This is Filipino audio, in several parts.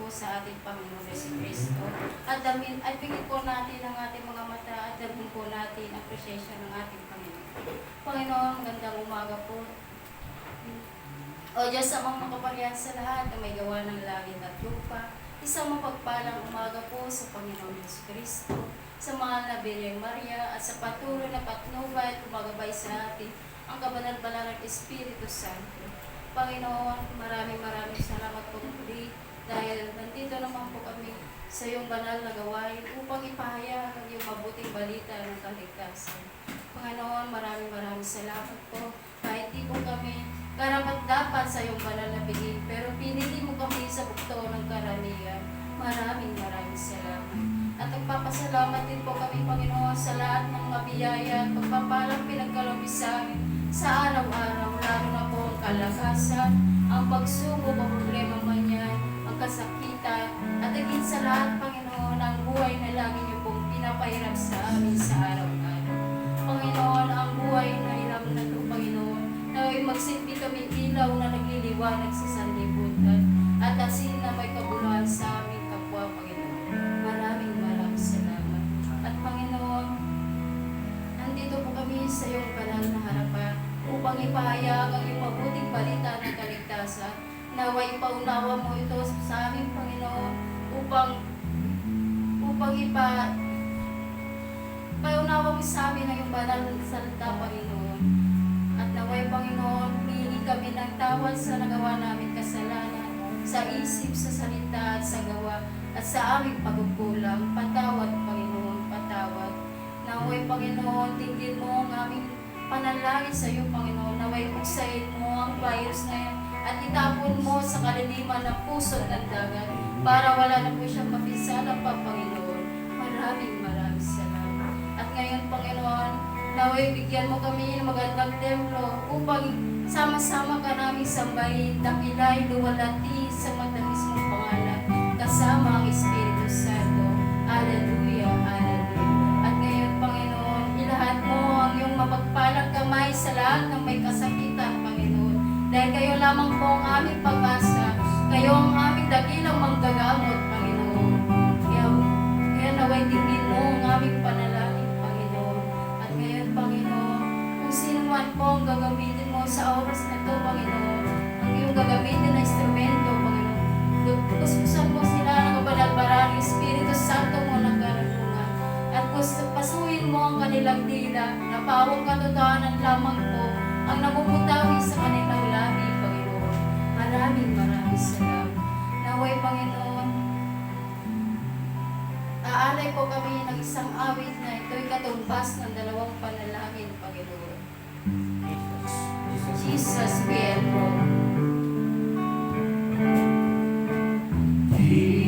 po sa ating Panginoon Yesu Cristo. At bigyan po natin ang ating mga mata at dalhin po natin ang presensya ng ating Panginoon. Panginoon, magandang umaga po. O Diyos, amang makapangyarihan sa lahat na may gawa ng langit at lupa, isang mapagpalang umaga po sa Panginoon Yesu Cristo, sa mahal na Birheng Maria at sa patuloy na patnubay at kumagabay sa atin ang kabanal-banal ng Espiritu Santo. Panginoon, maraming salamat po muli dahil nandito naman po kami sa iyong banal na gawain upang ipahayag ang iyong mabuting balita ng kaligtasan. Panginoon, maraming salamat po kahit di po kami karapat-dapat sa iyong banal na bigay, pero pinili mo kami sa bugtoo ng karamihan. Maraming salamat. At nagpapasalamat din po kami, Panginoon, sa lahat ng mabiyaya at pagpapalang pinagkaloob sa amin sa araw-araw, lalo na po ang kalakasan, ang pagsubok, ang problema man yan, ang kasakitan, at higit sa lahat, Panginoon, ang buhay na lagi niyo pong pinapahirap sa amin sa araw-araw. Panginoon, ang buhay na hiram na ito, Panginoon, naway magsilbi kami ilaw na nagliliwanag sa sanlibutan at asin na may kabuluhan sa aming kapwa, Panginoon. Maraming salamat. At Panginoon, nandito po kami sa iyong banal na harapan upang ipahayag ang iyong mabuting balita ng kaligtasan. Naway paunawa mo ito sa aming Panginoon upang paunawa mo sa amin ang iyong banal na salita, Panginoon. At naway, Panginoon, humingi kami ng tawad sa nagawa namin kasalanan, sa isip, sa salita, at sa gawa, at sa aming pagkukulang. Patawad, Panginoon, patawad. Naway, Panginoon, tingin mo ang aming panalangin sa iyo, Panginoon. Naway, buksayin mo ang virus na yan at itapon mo sa kaliliman ng puso ng dagat para wala na po siyang mapinsala pa, Panginoon. Maraming salamat. At ngayon, Panginoon, naway bigyan mo kami ng magandang templo upang sama-sama ka namin sambahin, dakilay, luwalhati sa matamis mong pangalan, kasama ang Espiritu Santo. Hallelujah, hallelujah. At ngayon, Panginoon, ilahat mo ang iyong mapagpalang kamay sa lahat ng may kasakitan, Panginoon. Dahil kayo lamang po ang aming pag-asa, kayo ang aming dakilang manggagamot, Panginoon. Kaya naway tingin mo ang aming panalangin, Panginoon. At ngayon, Panginoon, kung sino man po ang gagamitin mo sa oras na ito, Panginoon, ang iyong gagamitin na instrumento, Panginoon, kuskusan mo sila ng kabanal-banal, Espiritu Santo mo ng karunungan. At pasuhin mo ang kanilang dila, na pawang katotohanan lamang po ang namumutawi sa kanilang labi, Panginoon. Maraming salamat. Naway, Panginoon, aalay po kami ng isang awit na ito'y katumbas ng dalawang panalangin, Panginoon. Jesus, we adore. We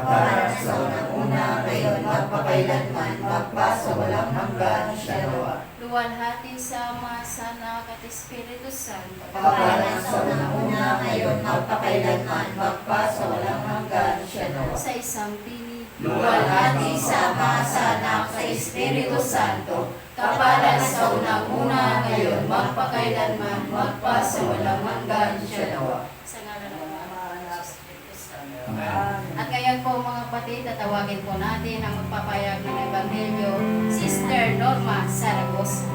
kaparan sa unang-una, ngayon, magpakailanman, magpasawalang hanggan. Siya nawa. Luwalhati sa Ama, sa Anak at Espiritu Santo. Kaparan sa unang-una, ngayon, magpakailanman, magpasawalang hanggan. Siya nawa. Sa isang pinig. Luwalhati sa Ama, sa Anak, sa Espiritu Santo, kaparan sa unang-una, ngayon, magpakailanman, magpasawalang hanggan. Siya nawa. Sa ngalan ng Ama at ng Espiritu Santo. Amen. At ngayon po mga kapatid, tatawagin po natin ang magpapayag ng Ebanghelyo, Sister Norma Zaragoza.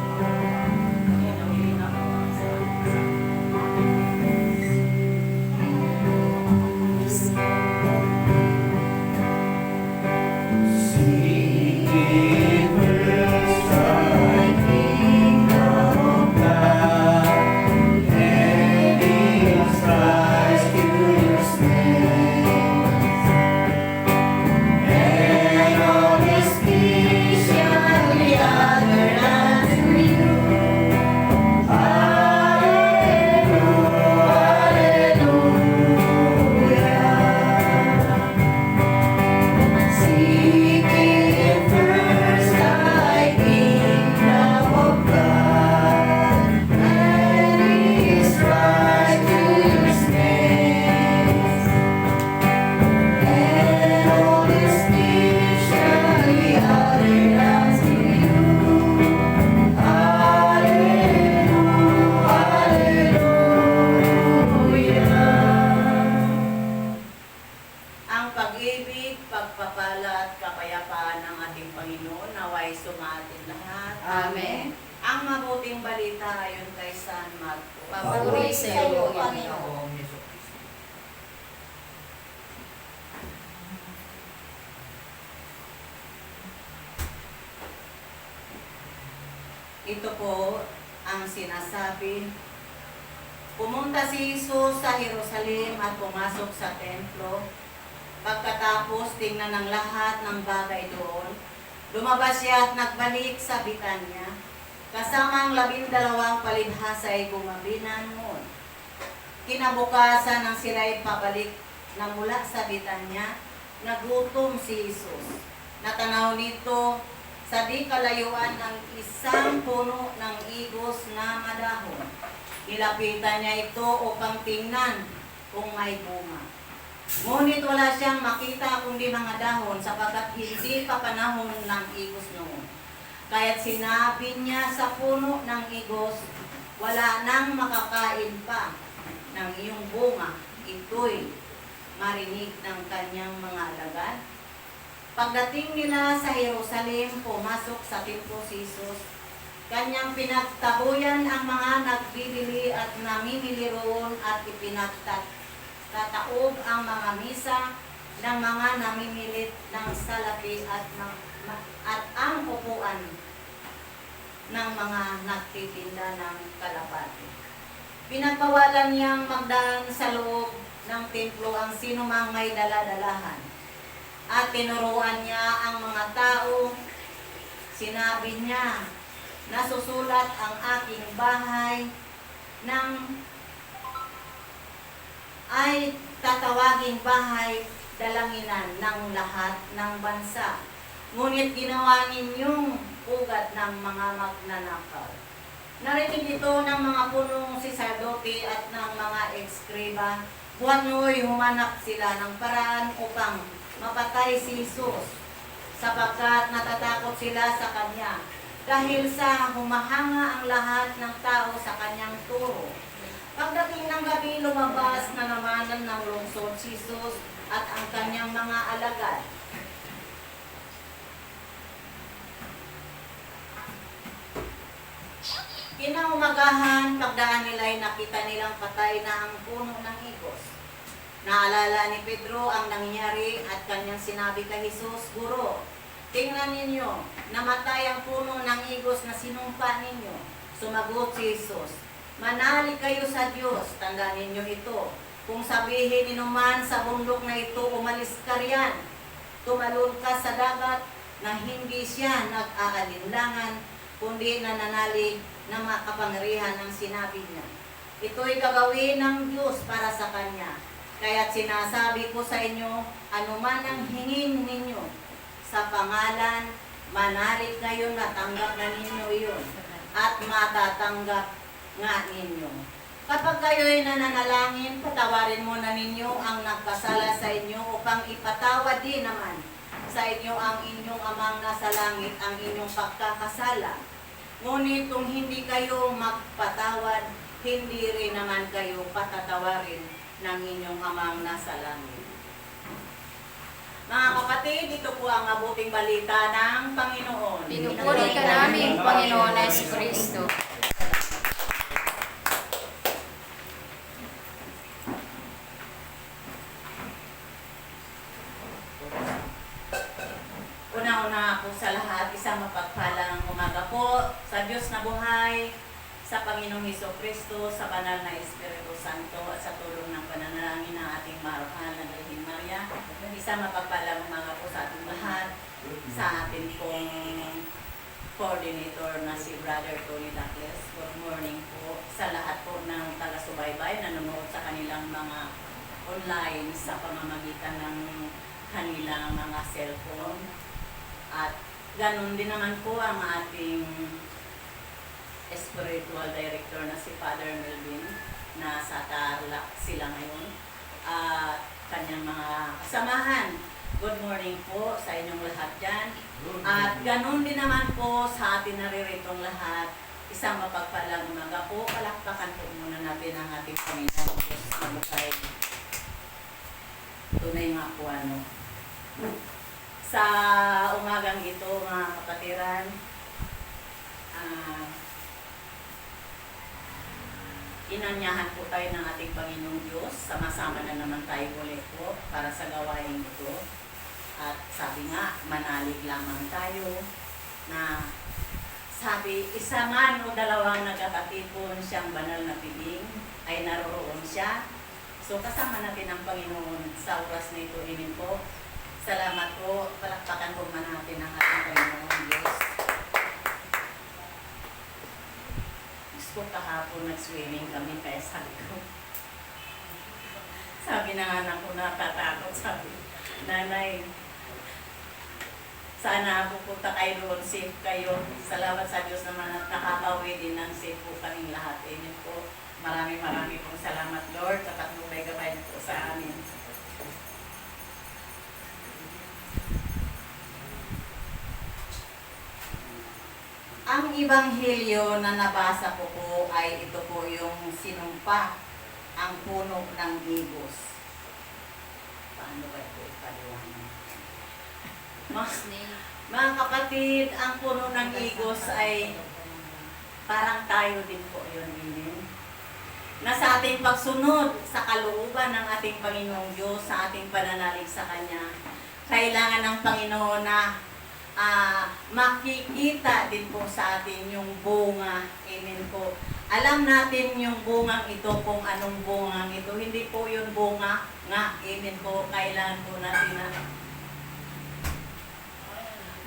Ang pag-ibig, pagpapala at kapayapaan ng ating Panginoon naway sumatin lahat. Amen. Ang mabuting balita ayon kay San Marcos. Papuri sa iyo, Panginoon. Ito po ang sinasabi. Pumunta si Jesus sa Jerusalem at pumasok sa templo. Pagkatapos tingnan ng lahat ng bagay doon, lumabas siya at nagbalik sa Bitanya. Kasama ang 12 palibhasa ay gumabinan noon. Kinabukasan ng sila'y pabalik na mula sa Bitanya, nagutom si Jesus. Natanaw nito sa di kalayuan ng isang puno ng igos na madahon. Nilapitan niya ito upang tingnan kung may bunga. Ngunit wala siyang makita kundi mga dahon sapagkat hindi pa panahon ng igos noon. Kaya't sinabi niya sa puno ng igos, wala nang makakain pa ng iyong bunga. Ito'y marinig ng kanyang mga alagad. Pagdating nila sa Jerusalem, pumasok sa templo si Jesus. Kanyang pinagtabuyan ang mga nagbibili at namimili roon at ipinagtataob ang mga misa ng mga namimilit ng salapi at ang upuan ng mga nagtitinda ng kalapati. Pinagbawalan niyang magdaan sa loob ng templo ang sinumang may dala-dalahan. At tinuruan niya ang mga tao. Sinabi niya, nasusulat ang aking bahay ay tatawaging bahay dalanginan ng lahat ng bansa. Ngunit ginawa ninyong ugat ng mga magnanakaw. Narinig ito ng mga punong saserdote at ng mga ekskriba. Buwan no'y humanap sila ng paraan upang mapatay si Jesus, sapagkat natatakot sila sa kanya, dahil sa humahanga ang lahat ng tao sa kanyang turo. Pagdating ng gabi, lumabas na namanan ng lungsod si Jesus at ang kanyang mga alagad. Kinaumagahan, pagdaan nila ay nakita nilang patay na ang puno ng igos. Naalala ni Pedro ang nangyari at kanyang sinabi kay Jesus, Guro, tingnan ninyo, namatay ang puno ng igos na sinumpa ninyo. Sumagot si Jesus, manali kayo sa Diyos, tandaan ninyo ito. Kung sabihin ninuman sa bundok na ito, umalis ka riyan, tumalon ka sa dagat, na hindi siya nag-aalinlangan, kundi nananalig na makapangyarihan ng sinabi niya. Ito'y gagawin ng Diyos para sa Kanya. Kaya't sinasabi ko sa inyo, anuman ang hingin ninyo sa pangalan, manalig kayo, natanggap na ninyo iyon at matatanggap nga ninyo. Kapag kayo'y nananalangin, patawarin muna ninyo ang nagkasala sa inyo upang ipatawad din naman sa inyo ang inyong amang nasa langit ang inyong pagkakasala. Ngunit kung hindi kayo magpatawad, hindi rin naman kayo patatawarin ng inyong amang nasa langit. Mga kapatid, ito po ang mabuting balita ng Panginoon. Pinupuri ka namin, Panginoon Jesucristo. Una-una po sa lahat, isang mapagpalang umaga po sa Diyos na buhay, sa Panginoong Jesucristo, sa banal na Espiritu Santo at sa tulong ng pananalangin ng ating mahal na Virgin Maria. Isang mapagpalang umaga po sa ating lahat, sa ating pong coordinator na si Brother Tony Dacles. Good morning po sa lahat po ng taga-subaybay na nanonood sa kanilang mga online sa pamamagitan ng kanilang mga cellphone. At ganun din naman po ang ating spiritual director na si Father Melvin na sa Tarlac sila ngayon at kanyang mga kasamahan. Good morning po sa inyong lahat dyan. At ganun din naman po sa ating nariritong lahat. Isang mapagpalang umaga po. Palakpakan po muna natin ang ating Panginoon Diyos na buhay. Tunay nga po ano. Sa umagang ito mga kapatiran, inanyahan po tayo ng ating Panginoong Diyos. Sama-sama na naman tayo ulit po para sa gawain ito. At sabi nga, manalig lamang tayo na sabi, isa man o dalawang nagkakatipon siyang banal na piling ay naroroon siya. So kasama natin ang Panginoon sa oras na ito. Amen po. Salamat po. Palakpakan po man natin ang ating Panginoon Diyos. Gusto kahapon nag-swimming kami kaya sabi ko. Sabi ng anak ko, natatakot. Sabi, nanay, sana pupunta kayo doon, safe kayo. Salamat sa Diyos naman at nakakawi din ng safe po kaming lahat. Amen po. Maraming pong salamat, Lord, sa patnubay gabay po sa amin. Ang Ebanghelyo na nabasa ko po ay ito po yung sinumpa ang puno ng higos. Paano ba ito ipaliwanag? Mga kapatid, ang puno ng higos ay parang tayo din po yun. Amen. Na sa ating pagsunod sa kalooban ng ating Panginoong Diyos, sa ating pananalig sa Kanya, kailangan ng Panginoon na makikita din po sa atin yung bunga. Amen po. Alam natin yung bungang ito, kung anong bungang ito. Hindi po yung bunga nga. Amen po. Kailangan po natin na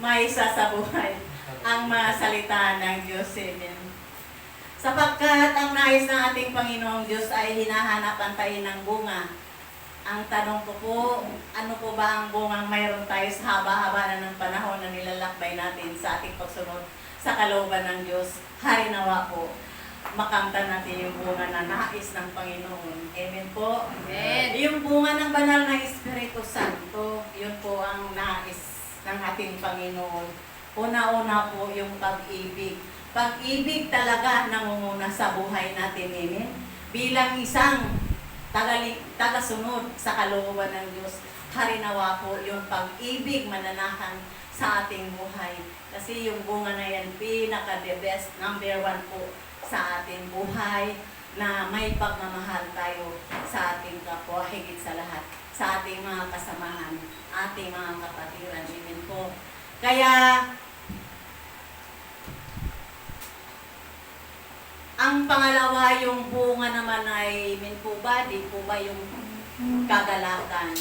may sasabuhay ang mga salita ng Diyos. Amen. Sapagkat ang nais ng ating Panginoong Diyos ay hinahanapan tayo ng bunga. Ang tanong ko po, ano po ba ang bungang mayroon tayo sa haba-haba na ng panahon na nilalakbay natin sa ating pagsunod sa kalooban ng Diyos? Harinawa po, makamtan natin yung bunga na nais ng Panginoon. Amen po. Amen. Yung bunga ng banal na Espiritu Santo, yun po ang nais ng ating Panginoon. Una-una po yung pag-ibig. Pag-ibig talaga nangunguna sa buhay natin. Amen. Bilang isang tagasunod sa kalooban ng Diyos, harinawa po yung pag-ibig mananahan sa ating buhay. Kasi yung bunga na yan, pinaka-the best, number 1 po sa ating buhay, na may pagmamahal tayo sa ating kapwa, higit sa lahat, sa ating mga kasamahan, ating mga kapatiran. Amen po. Kaya, ang pangalawa, yung bunga naman ay, amen po ba, di po ba yung kagalakan?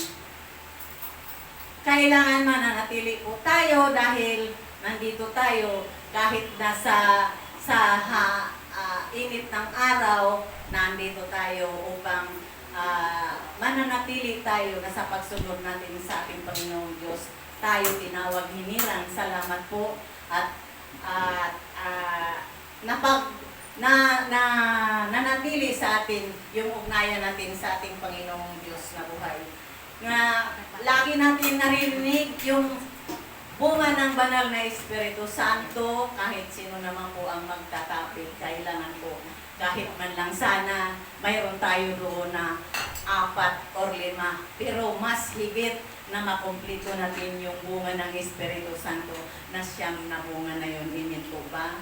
Kailangan mananatili po tayo dahil nandito tayo kahit nasa init ng araw, nandito tayo upang mananatili tayo na sa pagsunod natin sa ating Panginoong Diyos. Tayo tinawag hiniran. Salamat po at nanatili sa atin yung ugnayan natin sa ating Panginoong Diyos na buhay. Nga lagi natin narinig yung bunga ng banal na Espiritu Santo, kahit sino naman po ang magtatapil, kailangan po kahit man lang sana mayroon tayo doon na 4 or 5, pero mas higit na makumplito natin yung bunga ng Espiritu Santo na siyam na bunga na yun. Amen po ba?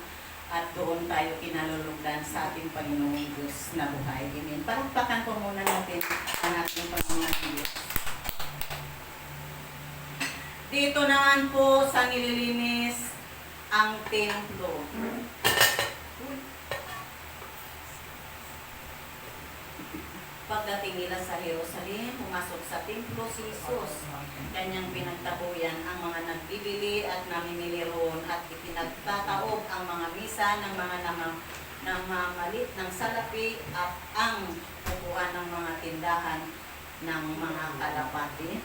At doon tayo kinalulugdan sa ating Panginoong Diyos na buhay. Amen. Palakpakan po muna natin ang ating Panginoong Diyos. Dito naman po sa nililinis ang templo. Pagdating nila sa Jerusalem, pumasok sa templo si Jesus. Kanyang pinagtabuyan ang mga nagbibili at namimili roon at ipinagtataob ang mga misa ng mga namamalit ng salapi at ang upuan ng mga tindahan ng mga kalapati.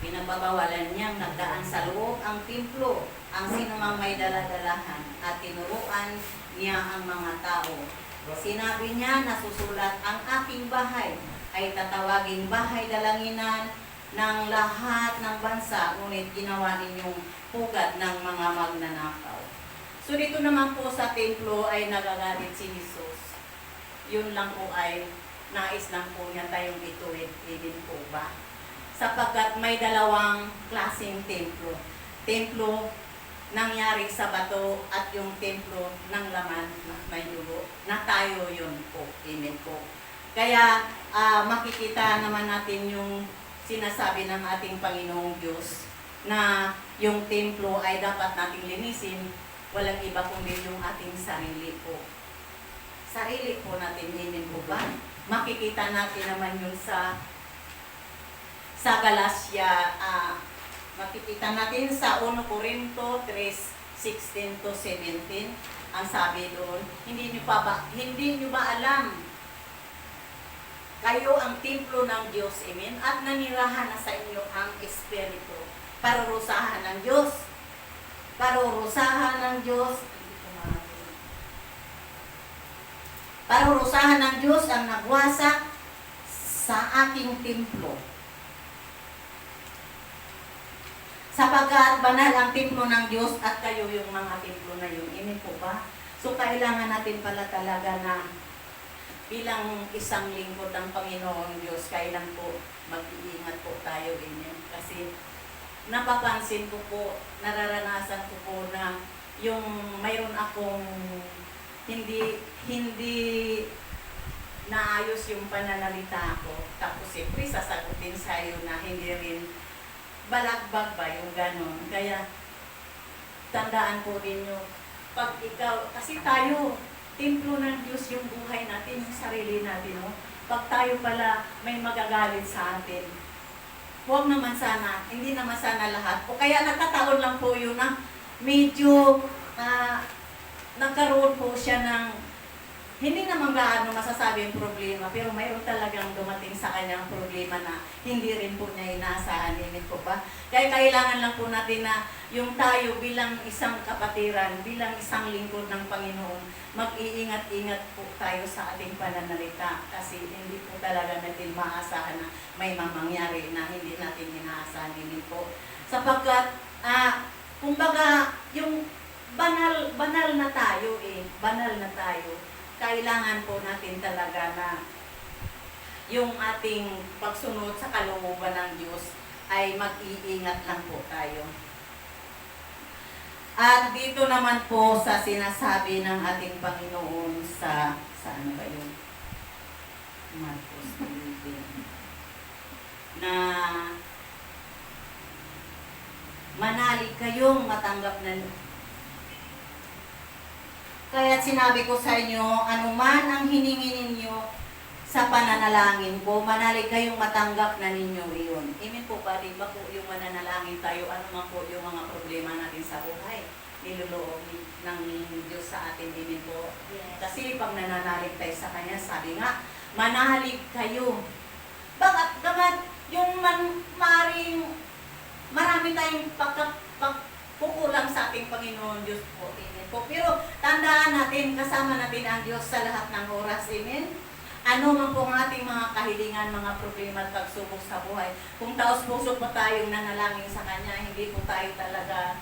Pinagbabawalan niyang nagdaan sa loob ang templo ang sinumang may daladalahan at tinuruan niya ang mga tao. Sinabi niya na susulat ang aking bahay ay tatawaging bahay dalanginan ng lahat ng bansa, ngunit ginawa ninyong pugad ng mga magnanakaw. So dito naman po sa templo ay nagagalit si Jesus. Yun lang po ay nais lang po niya tayong ituwid, din po ba? Sapagkat may dalawang klaseng templo. Templo nangyari sa bato at yung templo ng laman na may dugo na tayo yun po. Amen po. Kaya makikita naman natin yung sinasabi ng ating Panginoong Diyos na yung templo ay dapat nating linisin. Walang iba kundi yung ating sarili po. Sarili po natin, amen po ba? Makikita natin naman yun sa Galatia, makikita natin sa 1 Corinto 3:16 to 17. Ang sabi doon, hindi niyo ba alam? Kayo ang templo ng Diyos, amen? At nanirahan na sa inyo ang Espiritu. Parurusahan ng Diyos. Parurusahan ng Diyos. Parurusahan ng Diyos ang nagwasak sa aking templo. Sapagkat banal ang templo ng Diyos at kayo yung mga templo na yun. Amen po ba? So kailangan natin pala talaga na bilang isang lingkod ng Panginoon Diyos, kailan po mag-iingat po tayo. Amen. Kasi napapansin ko po, nararanasan ko po na yung mayroon akong hindi naayos yung pananalita ko. Tapos siyempre sasagutin sa'yo na hindi rin balagbag ba yung ganon. Kaya tandaan po rin nyo, pag ikaw, kasi tayo, templo ng Diyos yung buhay natin, yung sarili natin. No? Pag tayo pala may magagalit sa atin, huwag naman sana, hindi naman sana lahat. O kaya nagkataon lang po yun na medyo nagkaroon po siya ng hindi naman gaano masasabi yung problema, pero mayroon talagang dumating sa kanyang problema na hindi rin po niya inaasahan. Amen po ba? Kaya kailangan lang po natin na yung tayo bilang isang kapatiran, bilang isang lingkod ng Panginoon, mag-iingat-ingat po tayo sa ating pananalita kasi hindi po talaga natin maasahan na may mamangyari na hindi natin inaasahan. Amen po. Sapagkat, kumbaga, yung banal na tayo banal na tayo. Kailangan po natin talaga na yung ating pagsunod sa kalooban ng Diyos ay mag-iingat lang po tayo. At dito naman po sa sinasabi ng ating Panginoon sa ano ba yun? Marcos 11. Na manalig kayong matanggap na kaya't sinabi ko sa inyo, anuman ang hiningi ninyo sa pananalangin ko, manalig kayong matanggap na ninyo iyon. Amen po ba? Diba po yung mananalangin tayo, anuman po yung mga problema natin sa buhay, niluloob ng Diyos sa atin. Amen po. Yes. Kasi pag nananalig tayo sa Kanya, sabi nga, manalig kayo. Bakit gaman yung maring marami tayong pagkukulang sa ating Panginoon Diyos po. Amen po. Pero tandaan natin, kasama natin ang Diyos sa lahat ng oras. Amen. Ano man po ang ating mga kahilingan, mga problema at pagsubok sa buhay. Kung taos puso po tayong nanalangin sa Kanya, hindi po tayo talaga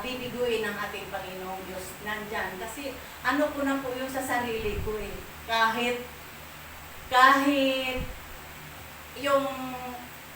bibiguin ng ating Panginoong Diyos nandyan. Kasi ano ko na po yung sa sarili ko eh. Kahit yung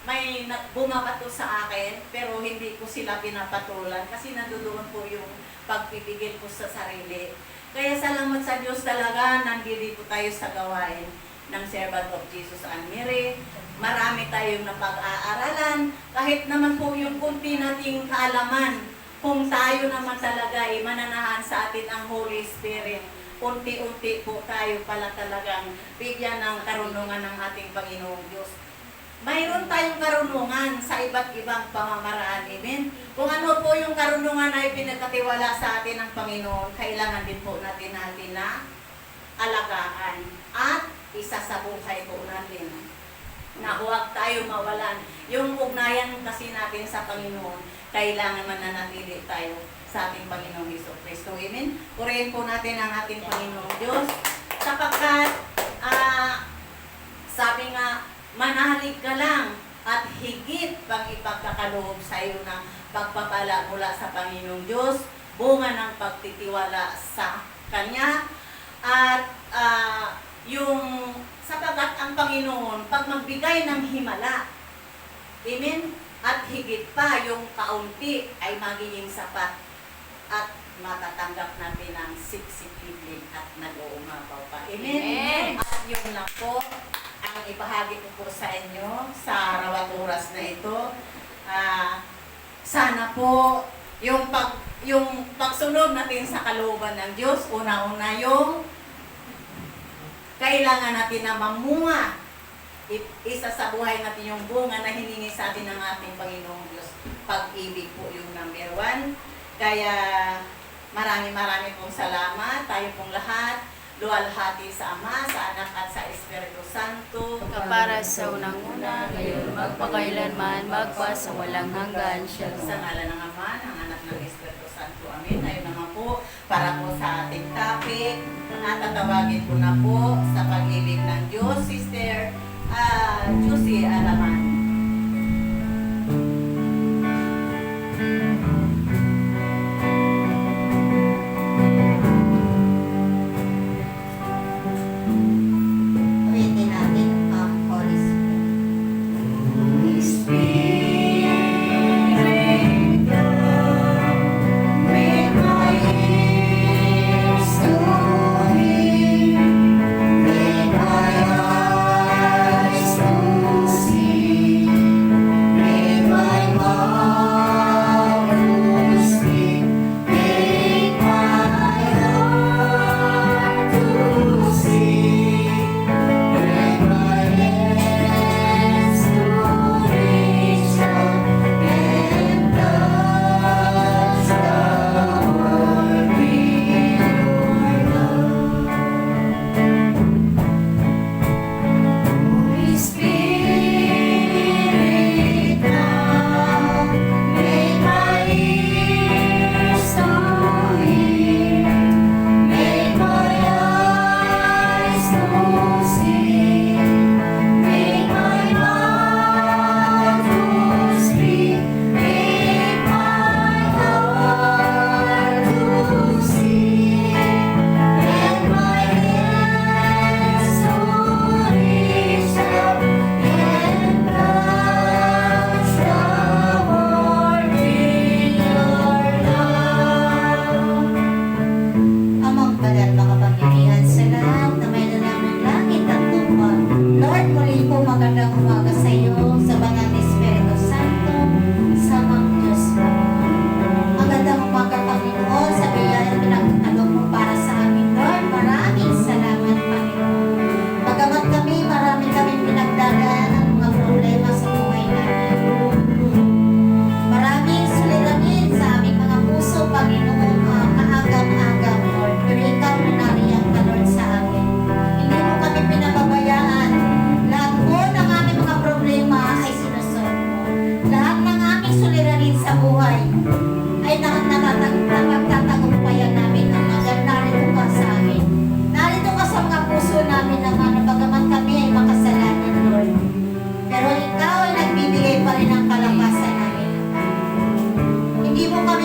may bumabato sa akin, pero hindi ko sila pinapatulan kasi nandoon po yung pagpipigil ko sa sarili. Kaya salamat sa Diyos talaga, nandito tayo sa gawain ng Servant of Jesus and Mary. Marami tayong napag-aaralan, kahit naman po yung kunti nating kaalaman, kung tayo naman talaga ay mananahan sa atin ang Holy Spirit, unti-unti po tayo pala talagang bigyan ng karunungan ng ating Panginoong Diyos. Mayroon tayong karunungan sa iba't ibang pamamaraan. Amen? Kung ano po yung karunungan ay pinagkatiwala sa atin ng Panginoon, kailangan din po natin na alagaan at isa sa buhay po natin. Na huwag tayo mawalan. Yung ugnayan kasi natin sa Panginoon, kailangan mananatili tayo sa ating Panginoong Jesucristo. Amen? Purihin po natin ang ating Panginoong Diyos sapagkat sabi nga, manalig ka lang at higit pang ipagkakaloob sa iyo ng pagpapala mula sa Panginoong Diyos, bunga ng pagtitiwala sa Kanya, at yung sapagkat ang Panginoon, pag magbigay ng himala, amen, at higit pa yung kaunti ay magiging sapat at matatanggap natin ang siksipibli at nag-uumapaw pa. Amen? Amen. At yun lang po ang ibahagi ko po sa inyo sa arawat oras na ito. Sana po yung pagsunod natin sa kalooban ng Diyos, una-una yung kailangan natin na mamunga. Isa sa buhay natin yung bunga na hiningi sa atin ng ating Panginoong Diyos. Pag-ibig po yung number 1. Kaya marami pong salamat. Tayo pong lahat. Luwalhati sa Ama, sa Anak at sa Espiritu Santo. Kapara sa unang-una, ngayon magpakailanman, magpa sa walang hanggan. Sa Shalom. ngalan ng Ama, ng Anak ng Espiritu Santo. Amen. Ayun naman po, para po sa ating topic, tatawagin ko na po sa pag-ibig ng Diyos, Sister Josie Alaman. Ulitin natin ang Holy Spirit. Make my ears to hear, make my eyes to see.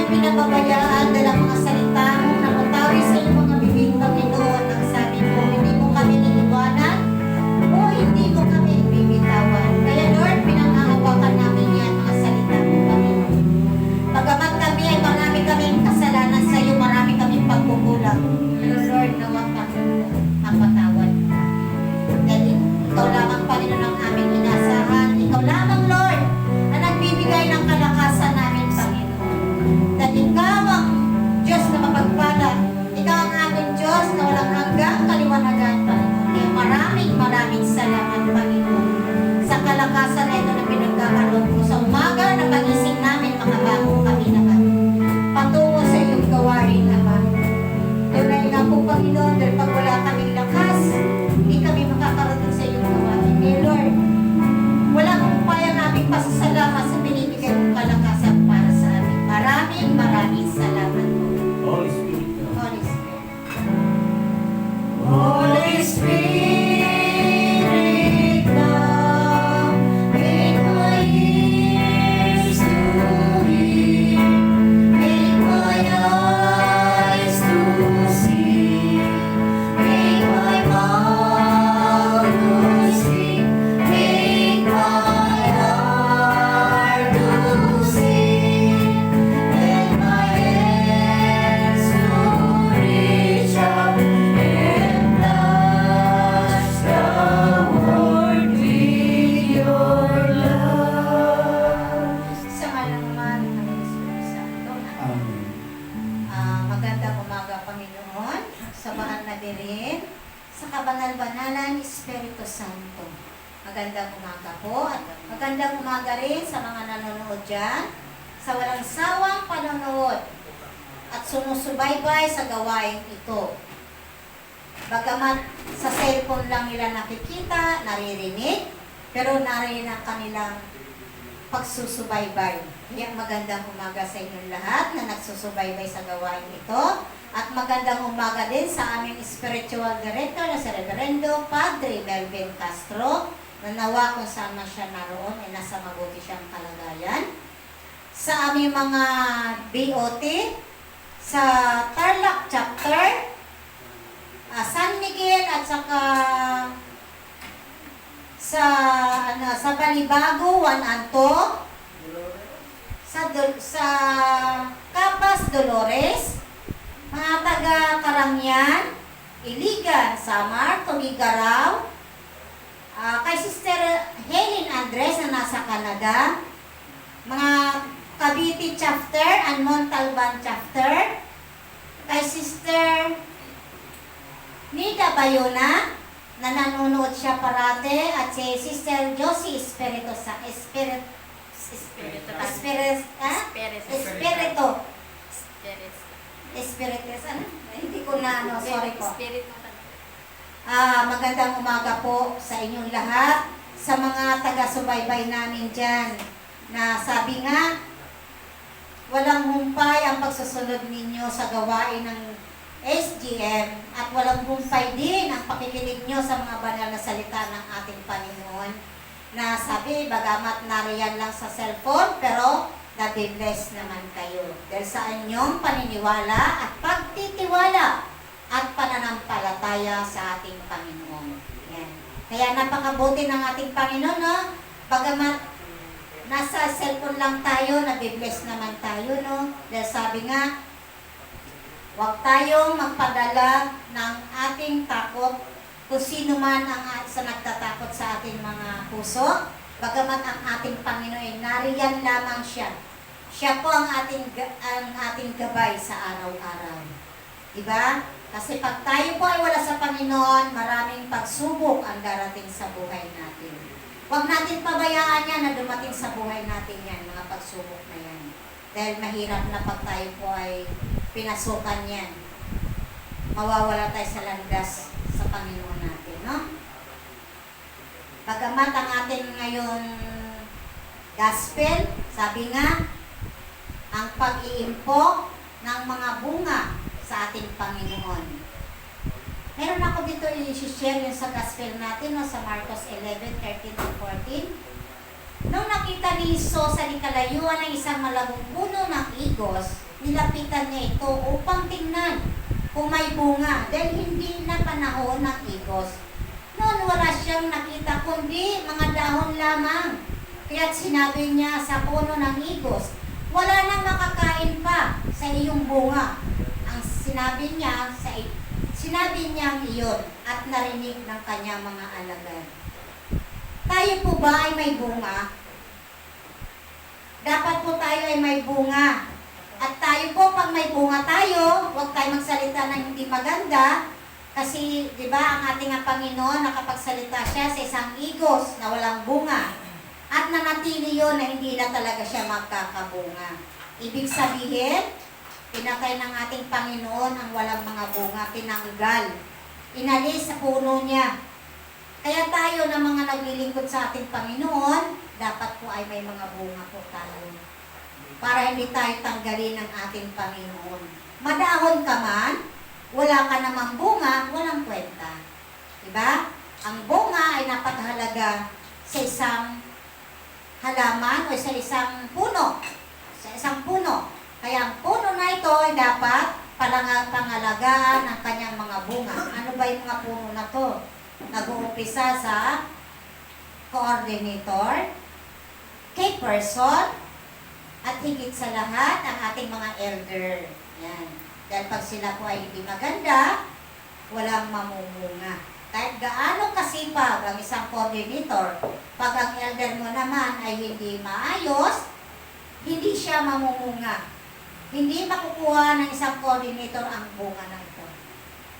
pinababayaan dahil ang mga salita mo namutawi sa iyong mga bibig, Panginoon. Ang sabi mo, hindi mo kami iniiwanan o hindi mo kami ibibitawan. Kaya Lord, pinangahawakan namin yan, mga salita mo, Panginoon. Bagamat kami ay marami kaming kasalanan sa iyo, marami kaming pagkukulang. Pero Lord, nawa Panginoon, mapatawad. Dahil ikaw lamang, Panginoon, ang aming inasahan. Ikaw lamang, Lord, ang nagbibigay ng kalakasan namin, Panginoon. Dahil ikaw ang Diyos na mapagpala. Ikaw ang aming Diyos na walang hanggang kaliwanagan, Panginoon. Kaya maraming salamat, Panginoon, sa kalakasan na ito na pinagkakaroon ko sa umaga na pagising namin, makabago kami naman patungo sa iyong gawain, Ama. Tunay nga po, Panginoon, dahil pag wala kaming lakas, hindi kami makakarating sa iyong gawain. Kaya Lord, wala kong upaya naming pasasalamat sa binibigay mong kalakasan para sa amin. Maraming salamat po. Holy Spirit. Holy Spirit. Holy Spirit, come, make my ears to hear, make my eyes to see, make my mouth to speak, make my heart to sing, and my hands to reach out and touch the world with your love. Sa ngalan naman ng Espiritu Santo. Amen. Magandang umaga, Panginoon, sa mahal na dirin, sa kabanal-banalan Espiritu Santo. Magandang umaga po at magandang umaga rin sa mga nanonood dyan, sa walang sawang panonood at sumusubaybay sa gawain ito. Bagamat sa cellphone lang nila nakikita, naririnig, pero narinig ang kanilang pagsusubaybay. Kaya magandang umaga sa inyong lahat na nagsusubaybay sa gawain ito. At magandang umaga din sa aming spiritual director na si Reverendo Padre Melvin Castro, na nawa kung saan man siya naroon ay nasa mabuti siyang kalagayan. Sa aming mga BOT, sa Tarlac Chapter, San Miguel at saka sa Balibago, Juan Anto, sa Capas Dolores, mga taga Karangyan, Iligan, Samar, Tugigaraw, kay Sister Helen Andres na nasa Canada, mga Cavite Chapter and Montalban Chapter, kay Sister Nida Bayona, na nanonood siya parate, at si Sister Josie Espiritu, hindi ko na sorry po. Magandang umaga po sa inyong lahat, sa mga taga-subaybay namin dyan, na sabi nga, walang humpay ang pagsusunod ninyo sa gawain ng SGM at walang humpay din ang pakikinig nyo sa mga banal na salita ng ating Panginoon, na sabi, bagamat nariyan lang sa cellphone, pero nabibless naman kayo dahil sa inyong paniniwala at pagtitiwala at pananampalataya sa ating Panginoon. Yan. Kaya napakabuti ng ating Panginoon, no? Bagamat nasa cellphone lang tayo, nabibless naman tayo, no? Dahil sabi nga, huwag tayong magpadala ng ating takot kung sino man ang sa nagtatakot sa ating mga puso. Bagamat ang ating Panginoon ay nariyan lamang siya. Siya po ang ating gabay sa araw-araw. Diba? Kasi pag tayo po ay wala sa Panginoon, maraming pagsubok ang darating sa buhay natin. Huwag natin pabayaan yan na dumating sa buhay natin yan, mga pagsubok na yan. Dahil mahirap na pag tayo po ay pinasukan yan. Mawawala tayo sa landas sa Panginoon natin, no? Bagamat ang atin ngayon gospel, sabi nga, ang pag-iimpo ng mga bunga sa ating Panginoon. Meron ako dito i-share yung sa gospel natin, no, sa Marcos 11:13-14. Nung nakita ni Jesus sa kalayuan ng isang malagong puno ng igos, nilapitan niya ito upang tingnan kung may bunga dahil hindi na panahon ng igos. Noon wala siyang nakita kundi mga dahon lamang. Kaya't sinabi niya sa puno ng igos, wala nang makakain pa sa iyong bunga. Ang sinabi niya iyon at narinig ng kanyang mga alagad. Tayo po ba ay may bunga? Dapat po tayo ay may bunga. At tayo po, pag may bunga tayo, huwag tayo magsalita ng hindi maganda. Kasi, di ba, ang ating Panginoon, nakapagsalita siya sa isang igos na walang bunga. At nanatili yun na hindi na talaga siya magkakabunga. Ibig sabihin, pinatay ng ating Panginoon ang walang mga bunga, tinanggal. Inalis sa puno niya. Kaya tayo na mga naglilingkod sa ating Panginoon, dapat po ay may mga bunga po tayo. Para hindi tayo tanggalin ng ating Panginoon. Madahon ka man, wala ka namang bunga, walang kwenta. Diba? Ang bunga ay napakahalaga sa isang halaman o sa isang puno. Sa isang puno. Kaya ang puno na ito ay dapat pangalagaan ng kanyang mga bunga. Ano ba yung mga puno na to? Nag-uumpisa sa coordinator, key person, at higit sa lahat, ang ating mga elder. Yan. Dahil pag sila po ay hindi maganda, walang mamumunga. Kahit gaano kasipag ang isang coordinator, pag ang elder mo naman ay hindi maayos, hindi siya mamumunga. Hindi makukuha ng isang coordinator ang bunga na ito.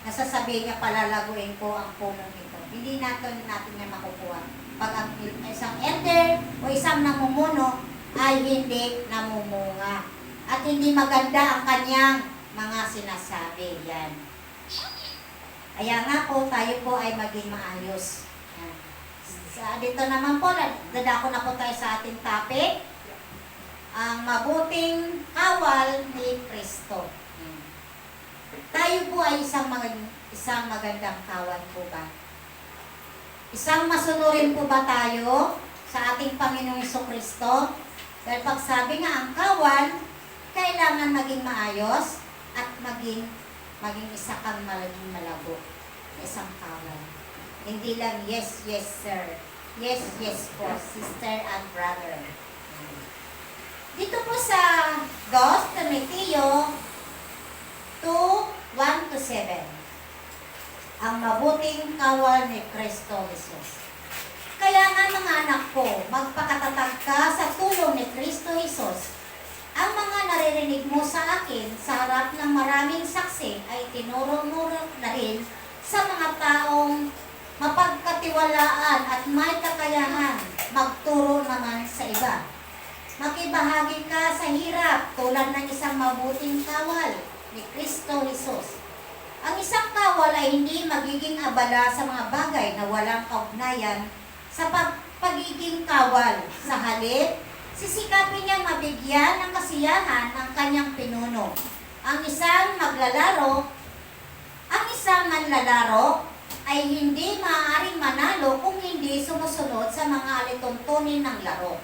Nasasabihin niya, palalaguin ko ang punong ito. Hindi natin niya makukuha. Pag ang isang elder o isang namumuno ay hindi namumunga. At hindi maganda ang kanyang mga sinasabi. Yan. Kaya nga po, tayo po ay maging maayos. Yan. Dito naman po, dadako na po tayo sa ating topic. Ang mabuting kawal ni Kristo. Yan. Tayo po ay isang magandang kawal po ba? Isang masunurin po ba tayo sa ating Panginoong Jesucristo? Dahil pag sabi nga ang kawal, kailangan maging maayos at maging isa kang maging malabo. Isang kawal. Hindi lang yes, yes sir. Yes, yes po, sister and brother. Dito po sa 2 Timoteo 2:1-7. Ang mabuting kawal ni Kristo Jesus. Kaya nga mga anak ko, magpakatatag ka sa tulong ni Kristo Jesus. Ang mga naririnig mo sa akin sa harap ng maraming saksi ay tinuro mo na rin sa mga taong mapagkatiwalaan at may kakayahan magturo naman sa iba. Makibahagi ka sa hirap tulad ng isang mabuting kawal ni Kristo Jesus. Ang isang kawal ay hindi magiging abala sa mga bagay na walang kaugnayan sa pagiging kawal. Sa halip, sisikapin niyang mabigyan ng kasiyahan ang kanyang pinuno. Ang isang manlalaro ay hindi maaaring manalo kung hindi sumusunod sa mga alituntunin ng laro.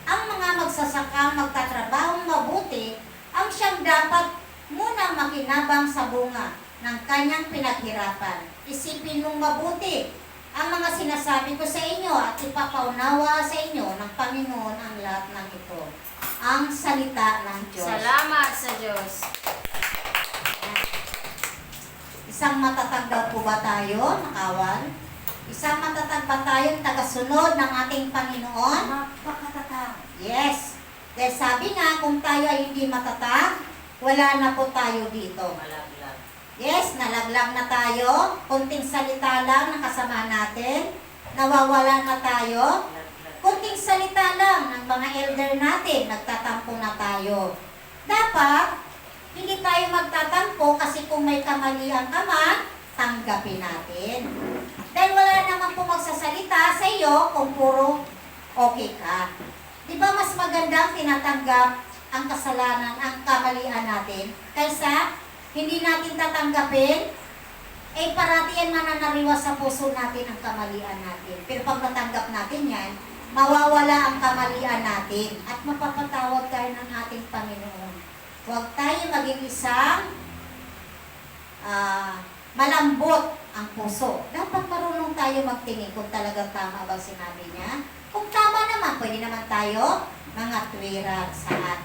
Ang mga magsasakang magtatrabahong mabuti ang siyang dapat munang makinabang sa bunga ng kanyang pinaghirapan. Isipin mong mabuti ang mga sinasabi ko sa inyo at ipapaunawa sa inyo ng Panginoon ang lahat ng ito. Ang salita ng Diyos. Salamat sa Diyos. Isang matatag daw po ba tayo, nakawal? Isang matatag ba tayong tagasunod ng ating Panginoon? Napakatatag. Yes. Dahil sabi nga, kung tayo ay hindi matatag, wala na po tayo dito. Malaglag. Yes, nalaglag na tayo. Kunting salita lang ng kasama natin. Nawawala na tayo. Malaglag. Kunting salita lang ng mga elder natin. Nagtatampo na tayo. Dapat, hindi tayo magtatampo kasi kung may kamalian ka man, tanggapin natin. Dahil wala naman po magsasalita sa iyo kung puro okay ka. Di ba mas magandang tinatanggap ang kasalanan, ang kamalian natin, kaysa hindi natin tatanggapin, parati yan mananariwas sa puso natin ang kamalian natin. Pero pag natanggap natin yan, mawawala ang kamalian natin at mapapatawad tayo ng ating Panginoon. Huwag tayo maging isang malambot ang puso. Dapat marunong tayo magtingin kung talagang tama ba sinabi niya. Kung tama naman, pwede naman tayo mga tuwira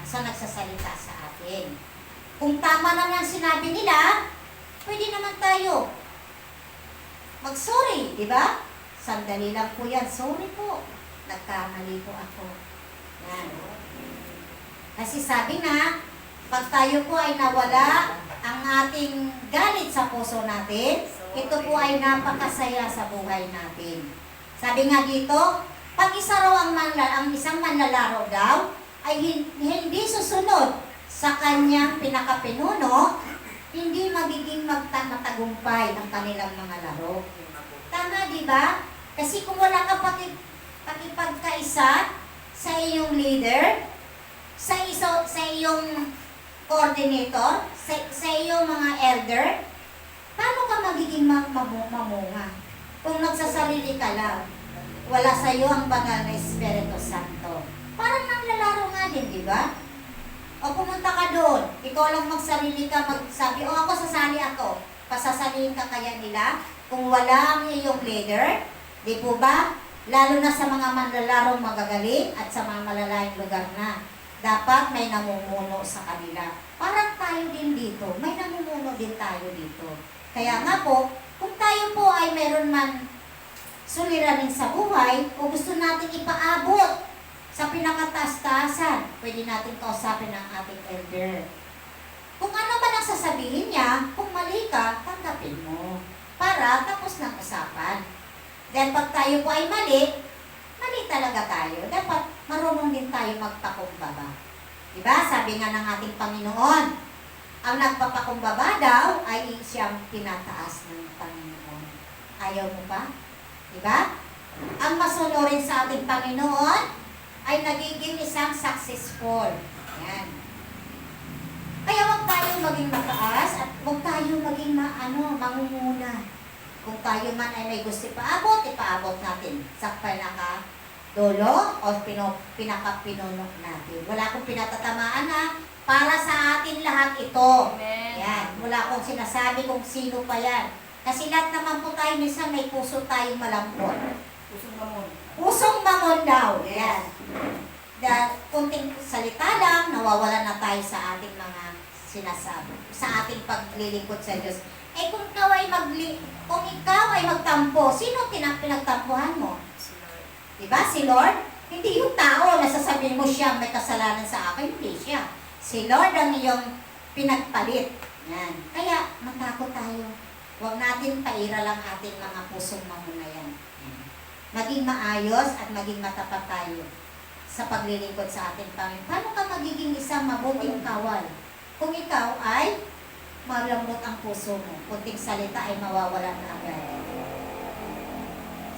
sa nagsasalita sa atin. Kung tama naman ang sinabi nila, pwede naman tayo mag-sorry, di ba? Sandali lang po yan. Sorry po. Nagkamali po ako. Yan. Kasi sabi nga, pag tayo po ay nawala ang ating galit sa puso natin, ito po ay napakasaya sa buhay natin. Sabi nga dito, pag isa raw ang isang manlalaro daw, ay hindi susunod sa kanyang pinakapinuno, hindi magiging matagumpay ang kanilang mga laro. Tama, di ba? Kasi kung wala ka pakipagkaisa sa iyong leader, sa iyong coordinator, sa iyong mga elder, paano ka magiging mamunga? Kung nagsasarili ka lang, wala sa iyo ang banal na Espiritu Santo. Parang nanglalaro nga din, di ba? O pumunta ka doon, ikaw lang magsarili ka, magsabi, o ako sasali ako. Pasasaliin ka kaya nila kung wala ang iyong leader, di po ba? Lalo na sa mga manlalarong magagaling at sa mga malalayang lugar na. Dapat may namumuno sa kanila. Parang tayo din dito, may namumuno din tayo dito. Kaya nga po, kung tayo po ay meron man suliranin sa buhay o gusto natin ipaabot sa pinakataas-taasan, pwede natin kausapin ang ating elder. Kung ano man ang sasabihin niya, kung mali ka, tanggapin mo. Para tapos ng usapan. Then pag tayo po ay mali talaga tayo. Dapat marunong din tayo magpakumbaba. Diba? Sabi nga ng ating Panginoon, ang nagpapakumbaba daw ay siyang pinataas ng Panginoon. Ayaw mo pa? Diba? Ang masunurin sa ating Panginoon ay nagiging isang successful. Yan. Kaya huwag tayo maging mataas at huwag tayo maging mangunguna. Kung tayo man ay may gusto ipaabot natin sa pinaka-dulo o pinaka-pinuno natin. Wala akong pinatatamaan na para sa atin lahat ito. Amen. Yan. Wala akong sinasabi kung sino pa yan. Kasi lahat naman po tayo, minsan may puso tayong malambot. Pusong mamon. Pusong mamon daw. Yan. Dahil kunting salita lang, nawawalan na tayo sa ating mga sinasabi. Sa ating paglilingkod sa Diyos. Eh kung ikaw ay magtampo, sino pinagtampuhan mo? Diba? Si Lord? Hindi yung tao na sasabihin mo siya may kasalanan sa akin, hindi siya. Si Lord ang iyong pinagpalit. Yan. Kaya matakot tayo. Huwag natin paira lang ating mga pusong mamuna yan. Maging maayos at maging matapat tayo sa paglilingkod sa ating Panginoon. Paano ka magiging isang mabuting kawal? Kung ikaw ay malambot ang puso mo, kunting salita ay mawawalan na agad.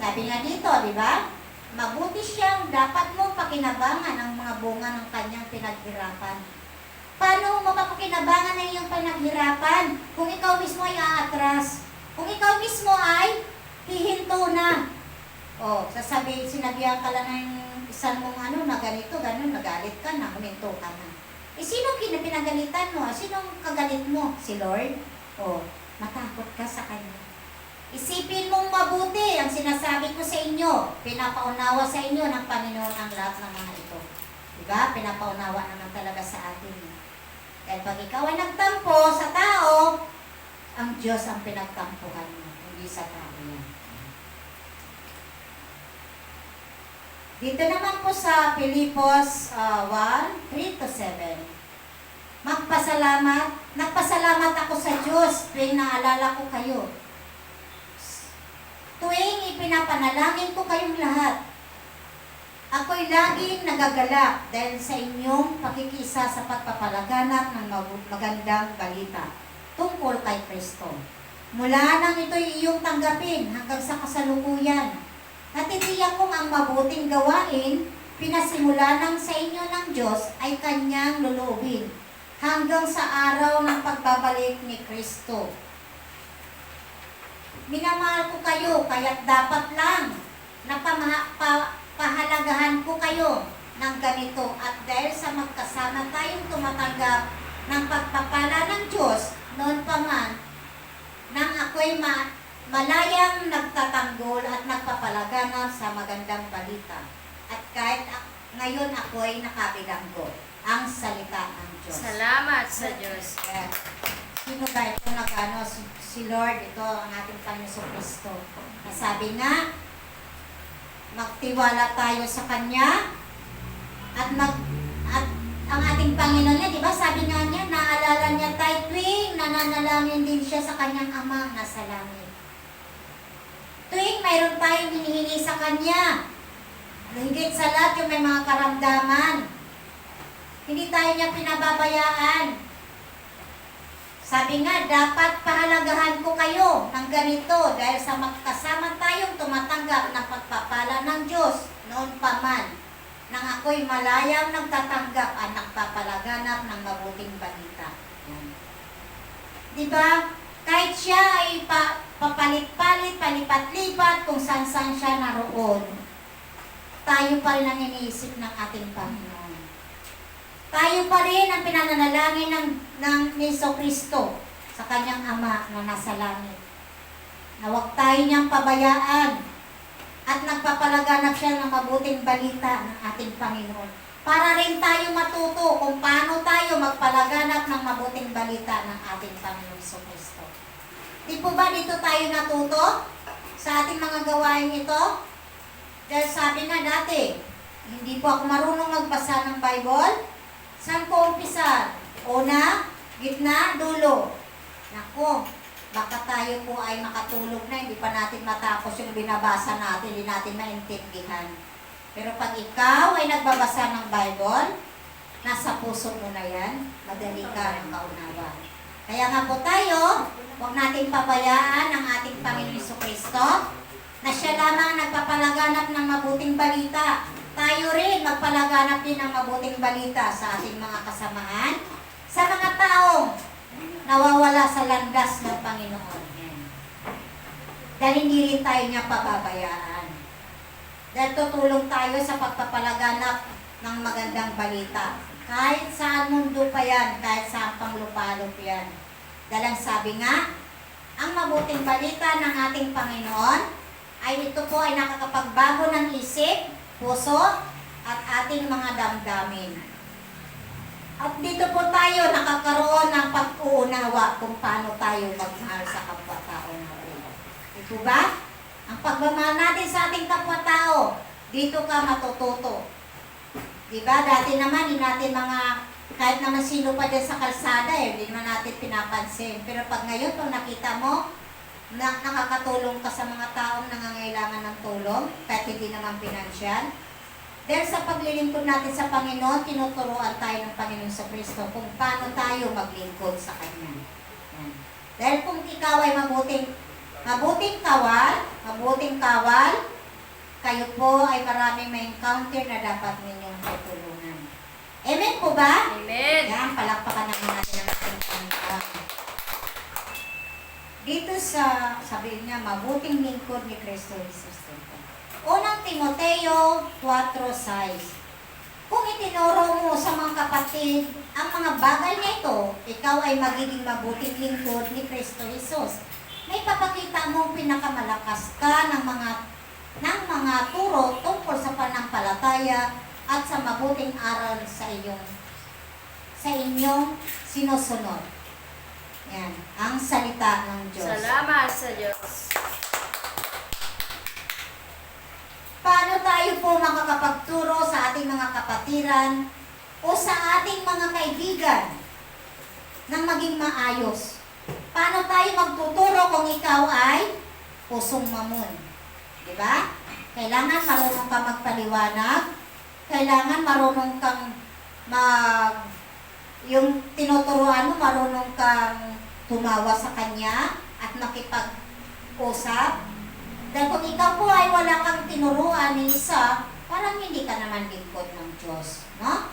Sabi nga dito, di ba? Mabuti siyang dapat mong pakinabangan ang mga bunga ng kanyang pinaghirapan. Paano mo mapapakinabangan ang iyong pinaghirapan kung ikaw mismo ay aatras? Kung ikaw mismo ay hihinto na. O, sinabihan ka lang ng isang mong na ganito, ganun, nagalit ka na, huminto ka na. Eh, sino pinagalitan mo? Sinong kagalit mo? Si Lord? O, matakot ka sa Kanya. Isipin mong mabuti ang sinasabi ko sa inyo. Pinapaunawa sa inyo ng Panginoon ang lahat ng mga ito. Diba? Pinapaunawa naman talaga sa atin. Dahil pag ikaw ay nagtampo sa tao, ang Diyos ang pinagtampuhan mo, hindi sa tao yan. Dito naman po sa Pilipos 1:3-7. Nagpasalamat ako sa Diyos tuwing naalala ko kayo. Tuwing ipinapanalangin ko kayong lahat. Ako'y laging nagagalak dahil sa inyong pakikisa sa pagpapalaganap ng magandang balita tungkol kay Kristo. Mula nang ito'y iyong tanggapin hanggang sa kasalukuyan. Natitiyak kong ang mabuting gawain, pinasimula ng sa inyo ng Diyos ay Kanyang luluubin hanggang sa araw ng pagbabalik ni Kristo. Minamahal ko kayo, kaya't dapat lang na pahalagahan ko kayo ng ganito at dahil sa magkasama tayong tumatanggap ng pagpapala ng Diyos, noon pa man, nang ako'y malayang nagtatanggol at nagpapalaganap sa magandang balita. At kahit ngayon ako'y nakabilanggo ang salita ng Diyos. Salamat sa Diyos. Yes. Sino ba ito nag-ano? Si Lord, ito ang ating Panginoon Kristo. Nasabi nga, magtiwala tayo sa Kanya at ang ating Panginoon niya, di ba? Sabi nga niya, naalala niya tayo tuwing nananalangin din siya sa Kanyang Ama na sa langit. Tuwing mayroon tayong hinihingi sa Kanya, higit sa lahat yung may mga karamdaman, hindi tayo niya pinababayaan. Sabi nga, dapat pahalagahan ko kayo ng ganito dahil sa magkasama tayong tumatanggap ng pagpapala ng Diyos noon pa man, nang ako'y malayang nagtatanggap at nagpapalaganap ng mabuting balita. Yan. Diba? Kahit siya ay papalit-palit, palipat-lipat kung saan-saan siya naroon, tayo pa rin ang iniisip ng ating Panginoon. Tayo pa rin ang pinananalangin ng Hesus Kristo sa Kanyang Ama na nasa langit. Na huwag tayo niyang pabayaan at nagpapalaganap siya ng mabuting balita ng ating Panginoon. Para rin tayo matuto kung paano tayo magpalaganap ng mabuting balita ng ating Panginoon Hesus Kristo. Di po ba dito tayo natuto sa ating mga gawain ito? Dahil sabi nga dati, hindi po ako marunong magbasa ng Bible. Saan ko umpisa? Una, gitna, dulo. Naku, baka tayo po ay makatulog na, hindi pa natin matapos yung binabasa natin, hindi natin maintindihan. Pero pag ikaw ay nagbabasa ng Bible, nasa puso mo na yan, madali ka ng kaunawa. Kaya nga po tayo, huwag nating pabayaan ang ating Panginoon Jesucristo, na siya lamang nagpapalaganap ng mabuting balita. Tayo rin magpalaganap din ng mabuting balita sa ating mga kasamahan, sa mga taong nawawala sa landas ng Panginoon. Dahil hindi rin tayo niya pababayaan. Dahil tutulong tayo sa pagpapalaganap ng magandang balita. Kahit saan mundo pa yan, kahit saan panglupalop yan. Dahil ang sabi nga, ang mabuting balita ng ating Panginoon ay ito po ay nakakapagbago ng isip, puso, at ating mga damdamin. At dito po tayo nakakaroon ng pag-uunawa kung paano tayo magmahal sa kapwa-tao natin. Ito ba? Ang pagmamahal natin sa ating kapwa-tao, dito ka matututo. Diba? Dati naman, hindi natin kahit naman sino pa dyan sa kalsada, hindi naman natin pinapansin. Pero pag ngayon, kung nakita mo, nakakatulong ka sa mga taong nangangailangan ng tulong, kahit hindi naman pinansyal. Dahil sa paglilingkod natin sa Panginoon, tinuturuan tayo ng Panginoon sa Kristo kung paano tayo maglingkod sa Kanya. Yan. Dahil kung ikaw ay mabuting kawal, kayo po ay maraming may encounter na dapat ninyong tutulungan. Amen po ba? Amen. Yan, palakpakan naman natin ang ating Panginoon. Dito sa, sabihin niya, mabuting lingkod ni Kristo Jesus. Unang Timoteo 4:6. Kung itinuro mo sa mga kapatid ang mga bagay na ito, ikaw ay magiging mabuting lingkod ni Kristo Jesus. May papakita mo pinakamalakas ka ng mga turo tungkol sa panampalataya at sa mabuting aral sa inyong sinusunod. Yan, ang salita ng Diyos. Salamat sa Diyos. Paano tayo po makakapagturo sa ating mga kapatiran o sa ating mga kaibigan nang maging maayos? Paano tayo magtuturo kung ikaw ay pusong mamon? Diba? Kailangan marunong ka magpaliwanag, kailangan marunong kang yung tinuturuan mo, marunong kang tumawa sa kanya at makipag-usap. Dahil kung ikaw po ay wala kang tinuruan ni isa, parang hindi ka naman lingkod ng Diyos. No?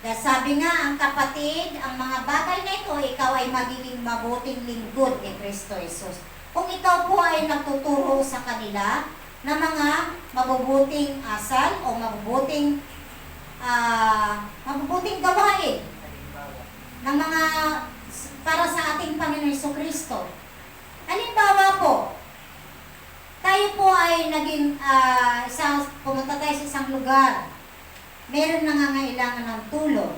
Dahil sabi nga, ang kapatid, ang mga bagay na ito, ikaw ay magiging mabuting lingkod ni Kristo Jesus. Kung ikaw po ay nagtuturo sa kanila, na mga mabubuting asal o mabubuting gawain ng mga para sa ating Panginoon Jesucristo. Halimbawa po, tayo po ay pumunta tayo sa isang lugar, meron nangangailangan ng tulong.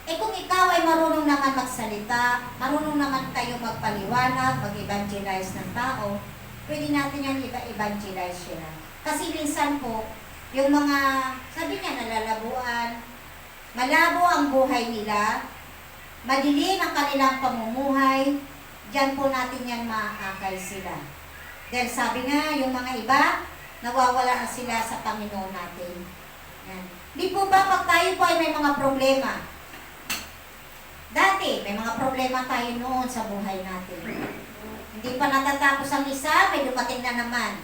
Kung ikaw ay marunong naman magsalita, marunong naman kayo magpaliwanag, mag-evangelize ng tao, pwede natin yan evangelize sila. Kasi minsan po, yung mga, sabi niya, nalalabuan, malabo ang buhay nila, madilim ang kanilang pamumuhay, diyan po natin yan maaakay sila. Dahil sabi nga, yung mga iba, nawawala na sila sa Panginoon natin. Yan. Di po ba pag tayo po ay may mga problema? Dati, may mga problema tayo noon sa buhay natin. Hindi pa natatapos ang isa, may dumating na naman.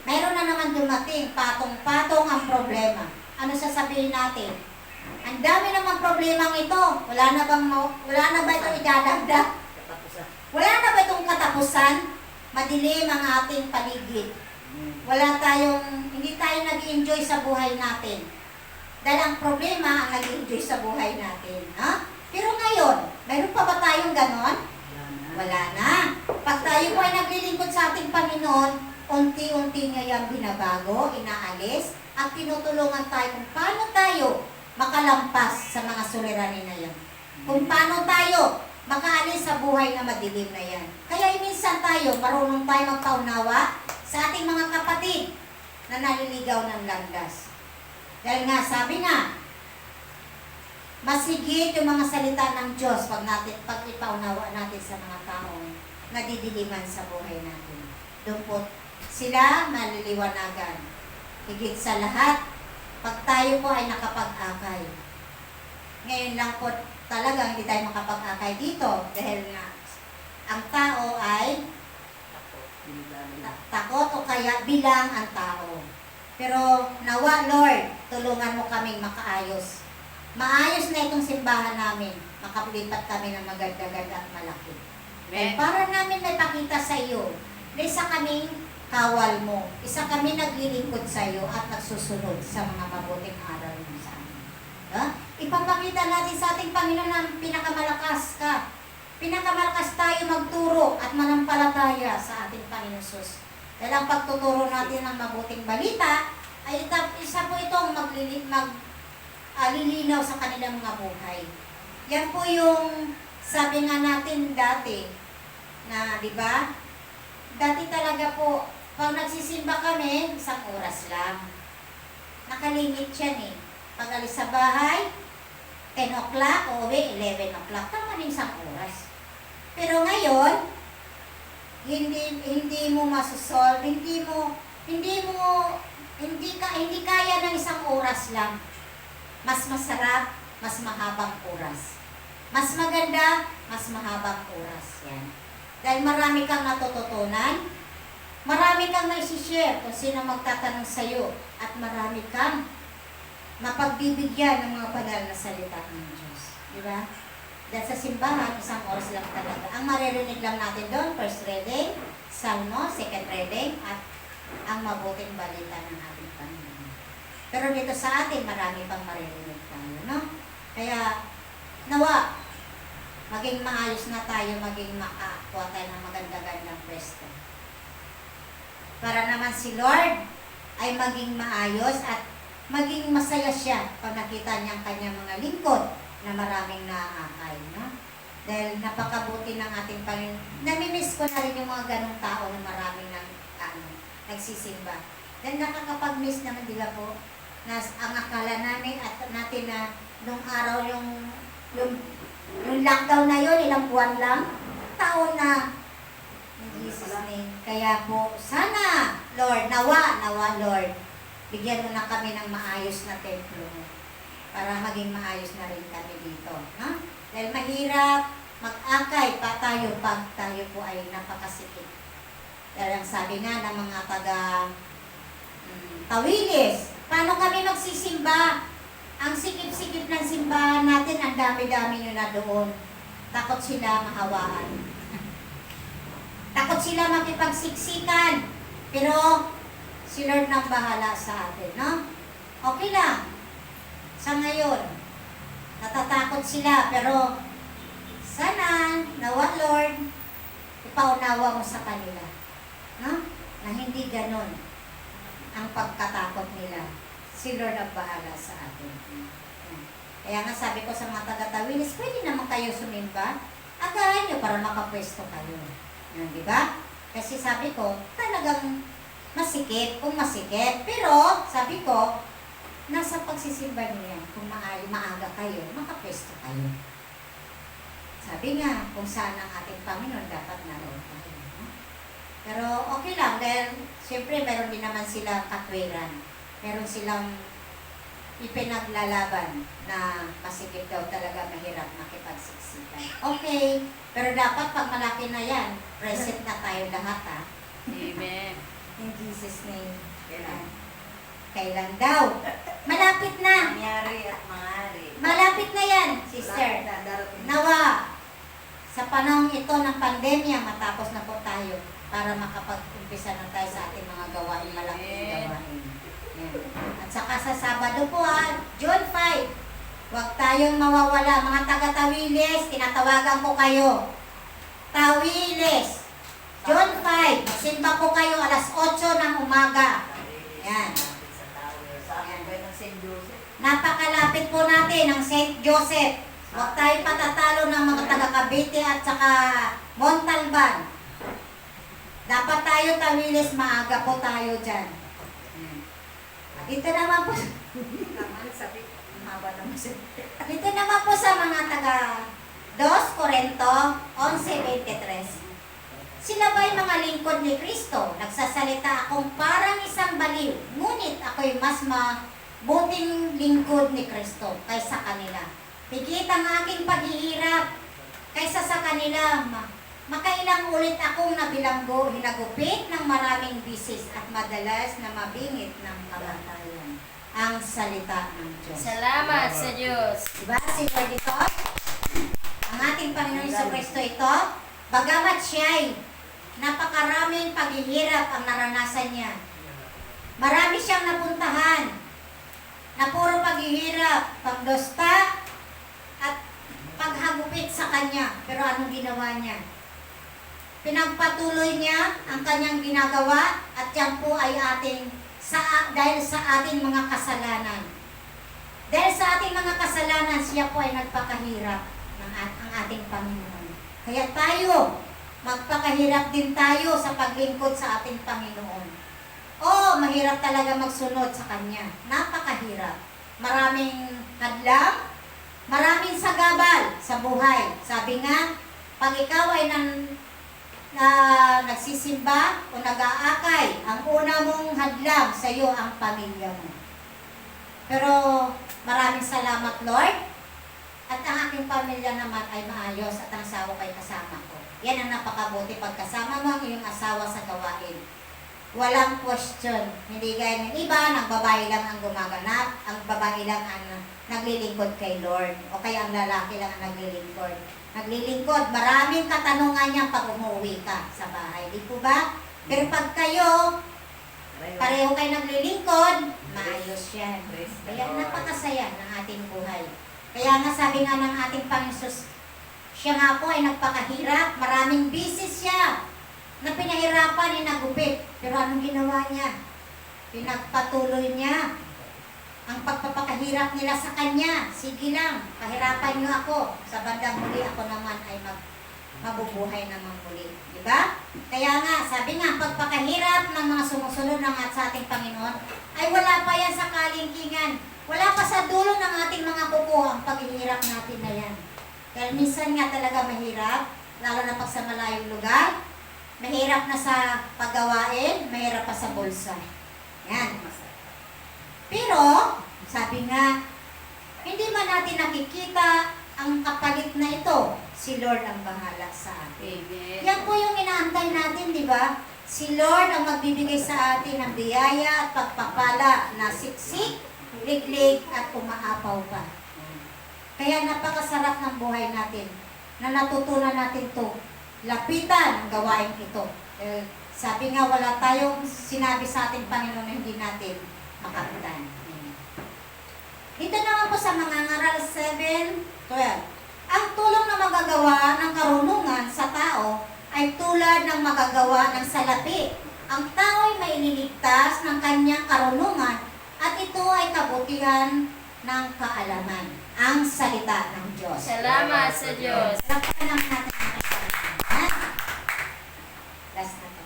Mayroon na naman dumating, patong-patong ang problema. Ano sasabihin natin? Ang dami naman problemang ito. Wala na ba ito idadagdag? Wala na ba itong katapusan? Madilim ang ating paligid. Hindi tayo nag-enjoy sa buhay natin. Dahil ang problema ang nag-enjoy sa buhay natin. Ha? Pero ngayon, mayroon pa ba tayong ganon? Wala na. Pag tayo po ay naglilingkod sa ating Panginoon, unti-unti niya yung binabago, inaalis, at tinutulungan tayo kung paano tayo makalampas sa mga suliranin na yan. Kung paano tayo makaalis sa buhay na madilim na yan. Kaya minsan tayo, marunong tayo magpaunawa sa ating mga kapatid na naliligaw ng landas. Dahil nga, sabi nga, masigit yung mga salita ng Diyos pag ipaunawa natin sa mga taong nadidiliman sa buhay natin. Doon po sila maliliwanagan. Higit sa lahat, pag tayo po ay nakapag-akay. Ngayon lang po talaga hindi tayo makapag-akay dito dahil nga ang tao ay takot o kaya bilang ang tao. Pero nawa, Lord, tulungan mo kaming makaayos. Maayos na itong simbahan namin. Makaplipat kami ng maganda-ganda at malaki. Para namin may pakita sa iyo na isa kaming kawal mo. Isa kami naglilingkod sa iyo at nagsusunod sa mga mabuting aral mo sa amin. Ipapakita natin sa ating Panginoon na pinakamalakas ka. Pinakamalakas tayo magturo at manampalataya sa ating Panginoon Sus. Dahil ang pagtuturo natin ng mabuting balita ay isa po itong lilinaw sa kanilang mga buhay. Yan po yung sabi nga natin dati na, di ba? Dati talaga po, pag nagsisimba kami, 1 oras lang. Nakalimit yan eh. Pag alis sa bahay, 10 o'clock, uwi, 11 o'clock. Tama rin 1 oras. Pero ngayon, hindi mo masosolve, hindi kaya ng 1 oras lang. Mas masarap, mas mahabang oras. Mas maganda, mas mahabang oras. Yan. Dahil marami kang natututunan, marami kang naisishare kung sino magtatanong sa'yo, at marami kang mapagbibigyan ng mga banal na salita ng Diyos. Di ba? Dahil sa simbahan, 1 oras lang talaga. Ang maririnig lang natin doon, first reading, salmo, second reading, at ang mabuting balita ng ating Panginoon. Pero dito sa atin, marami pang maririnig tayo, no? Kaya, nawa, maging maayos na tayo, maging makakuha tayo ng maganda-gandang pwesto. Para naman si Lord ay maging maayos at maging masaya siya pag nakita niya ang kanyang mga lingkod na maraming naaakay, no? Dahil napakabuti ng ating Panginoon. Namimiss ko na rin yung mga ganong tao na maraming nagsisimba. Dahil nakakapag-miss naman nila po na ang akala namin at natin na nung araw yung lockdown na yun, ilang buwan lang, taon na. In Jesus' name. Kaya po, sana, Lord, nawa, Lord, bigyan mo na kami ng maayos na templo para maging maayos na rin kami dito. Ha? Dahil mahirap mag-akay pa tayo pag tayo po ay napakasikip. Dahil ang sabi nga ng mga tawilis, paano kami magsisimba? Ang sikip-sikip ng simbahan natin, ang dami-dami nyo na doon. Takot sila mahawaan. Takot sila makipagsiksikan. Pero, si Lord nang bahala sa atin, no? Okay lang. Sa ngayon, natatakot sila, pero sana, nawa Lord, ipaunawa mo sa kanila, no? Na hindi ganon ang pagkatakot nila. Si Lord ang bahala sa atin. Kaya nga sabi ko sa mga taga-Tawilis, pwede naman kayo sumimba. Agahan nyo para makapwesto kayo. Yan, di ba? Kasi sabi ko, talagang masikip, kung masikip. Pero, sabi ko, nasa pagsisimba niyo yan. Kung maaga kayo, makapwesto kayo. Sabi nga, kung saan ang ating Panginoon, dapat naroon tayo. No? Pero okay lang, dahil siyempre meron din naman silang katwiran. Meron silang ipinaglalaban na masikip daw talaga mahirap makipagsiksikan. Okay, pero dapat pag malaki na yan, present na tayo lahat ha. Amen. In Jesus' name. Kailan? Kailan daw? Malapit na. Mangyari at mangari. Malapit na yan, sister. Darating. Nawa, sa panahon ito ng pandemya, matapos na po tayo para makapag-umpisa na tayo sa ating mga gawain, malaking gawain. Yan. At saka sa Sabado po June 5, huwag tayong mawawala. Mga taga-Tawilis, tinatawagan ko kayo. Tawilis, June 5, simba po kayo alas 8 ng umaga. Yan. Napakalapit po natin ng St. Joseph. Huwag tayo patatalo ng mga taga-Cavite at saka Montalban. Dapat tayo Tawilis, maaga po tayo dyan. Dito naman po, dito naman po sa mga taga 2 Corinto 11:23. Sila ba'y mga lingkod ni Kristo? Nagsasalita akong parang isang baliw, ngunit ako'y mas mabuting lingkod ni Kristo kaysa kanila. Higit ang aking paghihirap kaysa sa kanila. Makailang ulit akong nabilanggo, hinagupit ng maraming bisis at madalas na mabingit ng kamatayan. Ang salita ng Diyos. Salamat sa Diyos. Diba? Si Lord ito, ang ating Panginoon sa Kristo ito, bagamat siya'y napakaraming paghihirap ang naranasan niya. Marami siyang napuntahan na puro paghihirap, pagdosta, at paghagupit sa kanya. Pero anong ginawa niya? Pinagpatuloy niya ang kanyang ginagawa at yan po ay dahil sa ating mga kasalanan. Dahil sa ating mga kasalanan, siya po ay nagpakahirap ang ating Panginoon. Kaya tayo, magpakahirap din tayo sa paglingkod sa ating Panginoon. Mahirap talaga magsunod sa Kanya. Napakahirap. Maraming hadlang, maraming sagabal sa buhay. Sabi nga, pag ikaw ay nagsisimba o nag-aakay, ang una mong hadlang sa iyo ang pamilya mo. Pero maraming salamat, Lord. At ang aking pamilya naman ay maayos at ang asawa ko ay kasama ko. Yan ang napakabuti pagkasama mo ang iyong asawa sa gawain. Walang question. Hindi gaya ng iba, nagbabae lang ang gumaganap, ang babae lang ang naglilingkod kay Lord. O kaya ang lalaki lang ang naglilingkod. Maraming katanungan niya pag umuwi ka sa bahay. Di po ba? Pero pag kayo, pareho kayo naglilingkod, maayos yan. Kaya napakasaya ng ating buhay. Kaya nga sabi nga ng ating Panginoon, siya nga po ay nagpakahirap, maraming bisis siya na pinahirapan ni nagupit. Pero anong ginawa niya? Pinagpatuloy niya ang pagpapakahirap nila sa kanya. Sige lang, pahirapan niyo ako. Sa bandang huli ako naman ay mabubuhay naman muli. Diba? Kaya nga, sabi nga, ang pagpakahirap ng mga sumusunod ng sa ating Panginoon ay wala pa yan sa kalingkingan. Wala pa sa dulo ng ating mga kuko ang paghihirap natin na yan. Dahil minsan nga talaga mahirap, lalo na pag sa malayong lugar, mahirap na sa paggawain, mahirap pa sa bulsa. Yan. Pero, sabi nga, hindi man natin nakikita ang kapalit na ito. Si Lord ang bahala sa atin. Amen. Yan po yung inaantay natin, di ba? Si Lord ang magbibigay sa atin ng biyaya at pagpapala na siksik, liglig at umaapaw pa. Kaya napakasarap ng buhay natin na natutunan natin to. Lapitan ang gawain ito. Sabi nga, wala tayong sinabi sa ating Panginoon na hindi natin makamtan. Dito naman po sa mga ngaral 7:12. Ang tulong na magagawa ng karunungan sa tao ay tulad ng magagawa ng salapi. Ang tao ay maililigtas ng kanyang karunungan at ito ay kabutihan ng kaalaman. Ang salita ng Diyos. Salamat sa Diyos. Lapakan naman natin ang kasalita. Last na to.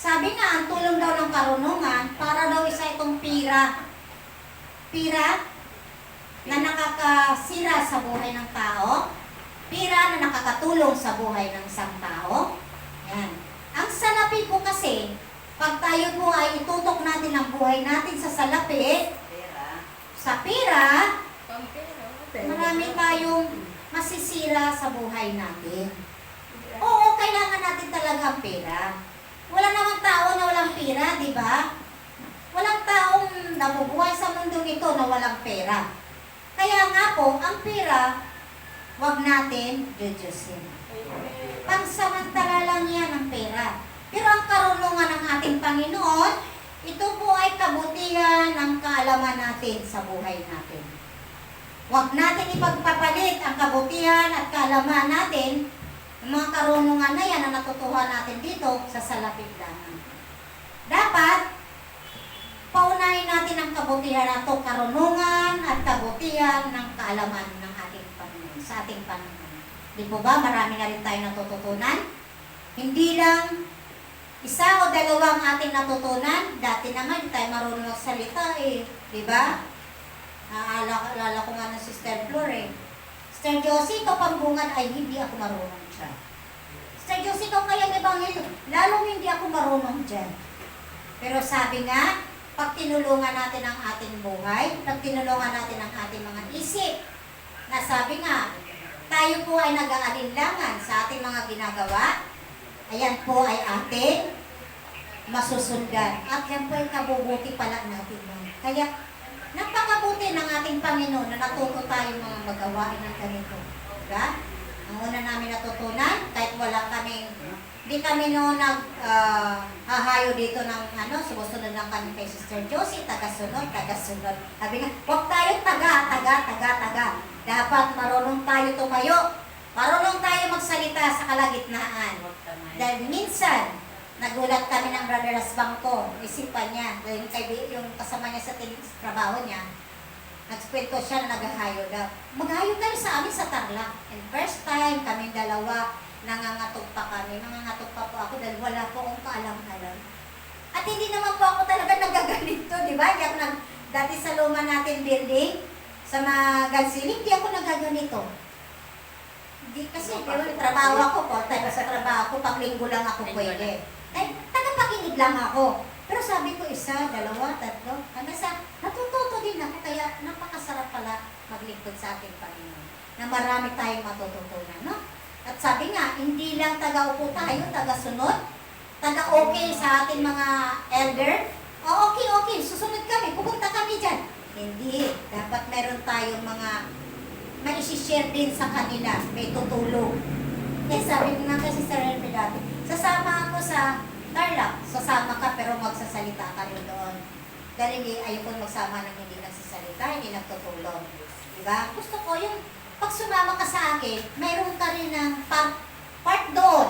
Sabi nga, ang tulong daw ng karunungan, para daw isa itong pira. Pira na nakakasira sa buhay ng tao. Pira na nakakatulong sa buhay ng isang tao. Yan. Ang salapi po kasi, pag tayo po ay itutok natin ang buhay natin sa salapi, Pera. sa pira, Pampero. marami tayong masisira sa buhay natin. Oo, kailangan natin talaga ang pera. Wala namang tao na walang pera, di ba? Walang taong nabubuhay sa mundong ito na walang pera. Kaya nga po, ang pera, wag natin jujusin. Pansamantala lang yan ang pera. Pero ang karunungan ng ating Panginoon, ito po ay kabutihan ng kaalaman natin sa buhay natin. Huwag natin ipagpapalit ang kabutihan at kaalaman natin, ang mga karunungan na yan na natutuhan natin dito sa salapit lamang. Dapat, paunahin natin ang kabutihan na ito, karunungan at kabutihan ng kaalaman ng ating Panginoon, sa ating Panginoon. Di po ba, marami na rin tayo natututunan? Hindi lang isa o dalawang ating natutunan. Dati naman, hindi tayo marunong magsalita eh. Di ba? Alala ko nga ng Sister Flor eh. Sister Josie, ikaw pambungan ay hindi ako marunong dyan. Sister Josie, ikaw kayang ebanghelyo, lalong hindi ako marunong dyan. Pero sabi nga, pag tinulungan natin ang ating buhay, pag tinulungan natin ang ating mga isip, na sabi nga, tayo po ay nag-aalinlangan sa ating mga ginagawa, ayan po ay ating masusundan. At yan po ay kabubuti pala natin. Kaya, napakabuti ng ating Panginoon na natuto tayo mga magawain ng ganito. Diba? Ang una namin natutunan, kahit wala kaming, hindi kami noon hahayo dito ng sumusunod lang kami kay Sister Josie, tagasunod. Sabi nga, huwag tayo taga. Dapat marunong tayo tumayo. Marunong tayo magsalita sa kalagitnaan. Dahil minsan, nagulat kami ng Brother Asbangko, isipan niya, yung kasama niya sa trabaho niya, nagkwento siya na naghahayo daw. Maghahayo tayo sa amin sa Tarlac. And first time, kaming dalawa, nangangatog pa kami. Nangangatog pa po ako dahil wala po akong kaalam-alam. At hindi naman po ako talaga nagaganito, di ba? Dati sa luma natin building, sa mga gansiling, di ako nagaganito. Hindi kasi, pero trabaho ako po, tayo sa trabaho ko, pag linggo lang ako pwede. Ay, tagapakinig lang ako. Pero sabi ko, 1, 2, 3, hanggang sa natututo din ako, kaya napakasarap pala maglingkod sa ating Panginoon. Na marami tayong matututunan, no? At sabi nga, hindi lang taga-upo tayo, taga-sunod, taga-okay sa ating mga elder. O, okay, susunod kami, pupunta kami dyan. Hindi, dapat meron tayong mga maisishare din sa kanila, may tutulong. Kaya sabi ko nga kasi sa Reverend dati, sasama ako sa Tarlac, sasama ka pero magsasalita ka rin doon. Dahil ayoko magsama ng hindi nagsasalita, hindi nagtutulong. Diba? Gusto ko yung pag sumama ka sa akin, mayroon ka rin ng part doon.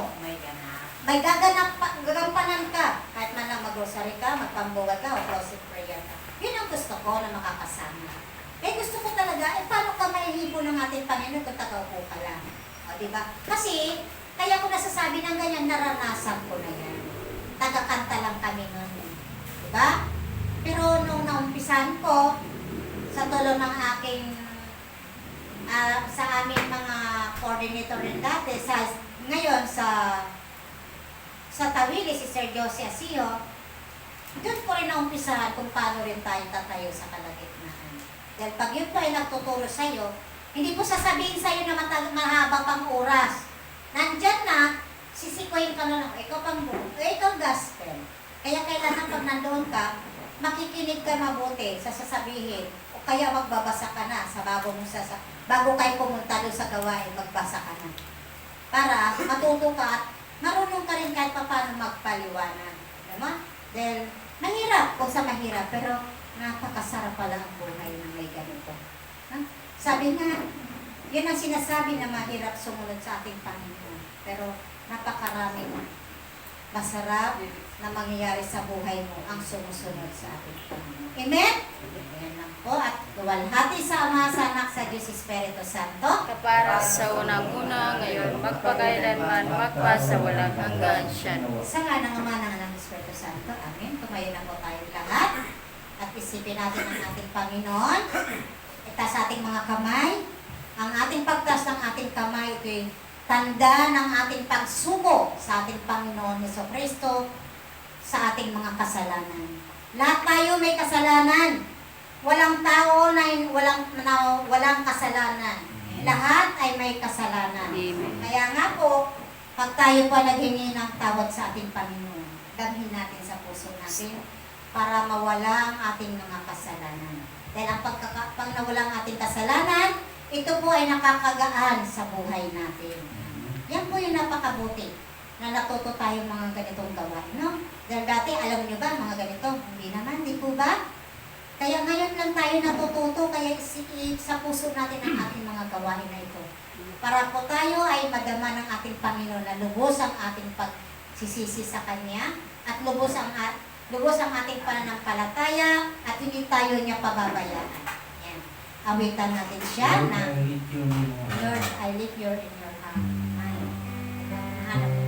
May gagampanan ka. Kahit man lang mag-grocery ka, magpambuwag ka, o closet prayer ka. Yun ang gusto ko na makakasama. Eh gusto ko talaga, paano ka mahihibo ng ating Panginoon kung tagaupo ka lang? O, diba? Kasi, kaya ko nasasabi ng ganyan, naranasan ko na yan. Tagakanta lang kami nun. Diba? Pero nung naumpisan ko, sa tulong ng aking, sa aming mga coordinator rin dati, ngayon sa Tawili, si Sir Josie Asio, doon ko rin naumpisahan kung paano rin tayo tatayo sa kalagitnaan. Dahil pag yun po ay nagtuturo sa'yo, hindi po sasabihin sa'yo na mahaba pang oras. Nandyan na, sisikuhin ka na lang, ikaw pang buo, ikaw gospel. Kaya kailangan pag nandoon ka, makikinig ka mabuti sa sasabihin, o kaya magbabasa ka na sa bago kayo pumunta doon sa gawain, magbasa ka na. Para matuto ka at marunong ka rin kahit paano magpaliwanag. mo? Dahil mahirap kung sa mahirap, pero napakasarap pala ang buhay na may ganito. Ha? Sabi nga, yun ang sinasabi na mahirap sumunod sa ating Panginoon. Pero napakaraming masarap na mangyayari sa buhay mo ang sumusunod sa ating Panginoon. Amen? Amen lang po. At luwalhati sa Ama, sa Anak, sa Diyos Espiritu Santo. Kapara sa unang-una, ngayon, magpakailanman, magpasawalang hanggan siya. Sa nga ng Ama, ng Anak, ng Espiritu Santo. Amen. Tumayo na po tayong lahat. At isipin natin ang ating Panginoon. Itaas ating mga kamay. Ang ating pagtaas ng ating kamay, ito'y tanda ng ating pagsuko sa ating Panginoon Jesucristo sa ating mga kasalanan. Lahat tayo may kasalanan. Walang tao na walang kasalanan. Lahat ay may kasalanan. Amen. Kaya nga po, pag tayo pa naghingi ng tawad sa ating Panginoon, damhin natin sa puso natin para mawala ang ating mga kasalanan. Dahil ang pag nawala ang ating kasalanan, ito po ay nakakagaan sa buhay natin. Yan po yung napakabuti na natuto tayong mga ganitong gawain, no? Dahil dati, alam nyo ba, mga ganito? Hindi naman, di po ba? Kaya ngayon lang tayo natututo, kaya sa puso natin ang ating mga gawain na ito. Para po tayo ay madama ng ating Panginoon na lubos ang ating pagsisisi sa Kanya at lubos ang ating pananampalataya at hindi tayo niya pababayaan. Yan. Awitan natin siya na Lord, I lift your in your heart. Hanap mo.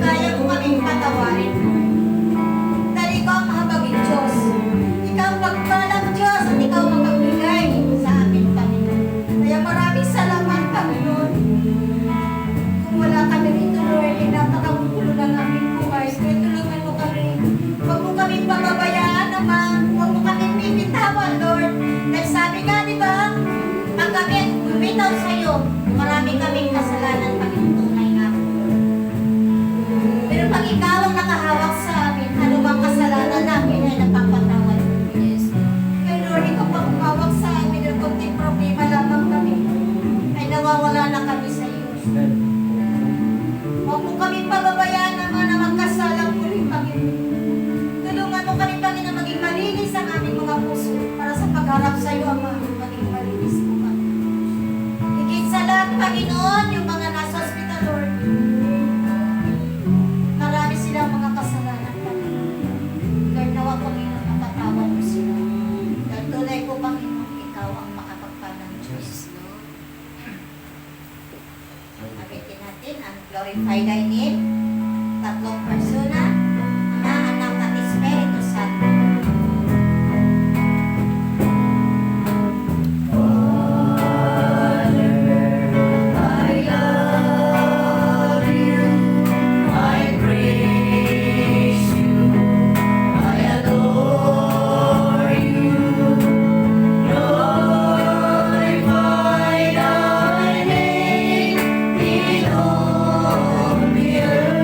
kaya mo kaming patawarin. Dahil ikaw ang mahabagin Diyos. Ikaw ang pagpalang Diyos at ikaw ang magbigay sa amin, Panginoon. Kaya maraming salamat, Panginoon. Kung wala kami rito, Lord, ay napakagulo ng aming buhay. Kaya tulungan mo kami. Huwag mo kaming pababayaan naman. Huwag mo kaming bibitawan, Lord. Dahil sabi nga, di ba, pag kami bumitaw sa'yo, marami kaming kasalanan, Panginoon, tunay nga. Pero pag ikaw ang nakahawak sa amin, ano bang kasalanan namin ay napapatawad mo? Yes, Lord. Kaya Lord, ikaw pang humawak sa amin ng konting problema lamang kami, ay nawawala na kami sa iyo. Huwag mo kami pababayaan naman na magkasalang muli, Panginoon. Tulungan mo kami, Panginoon, maging malinis ang aming mga puso para sa pagharap sa iyo, Ama, maging malinis po kami. Higit sa lahat, Panginoon, yung mga nasa hospital, Lord, marami silang mga kasalanan, Panginoon. Lord, nawa, Panginoon, napatawad mo sila. Dahil tunay ko, Panginoon, ikaw ang makapagpalang Diyos. Yes, Lord. Abitin natin ang glorify thy name. Tatlong persona, Ama, Anak at Espiritu Santo. I love you, I praise you, I adore you, glorify thy name in all the earth.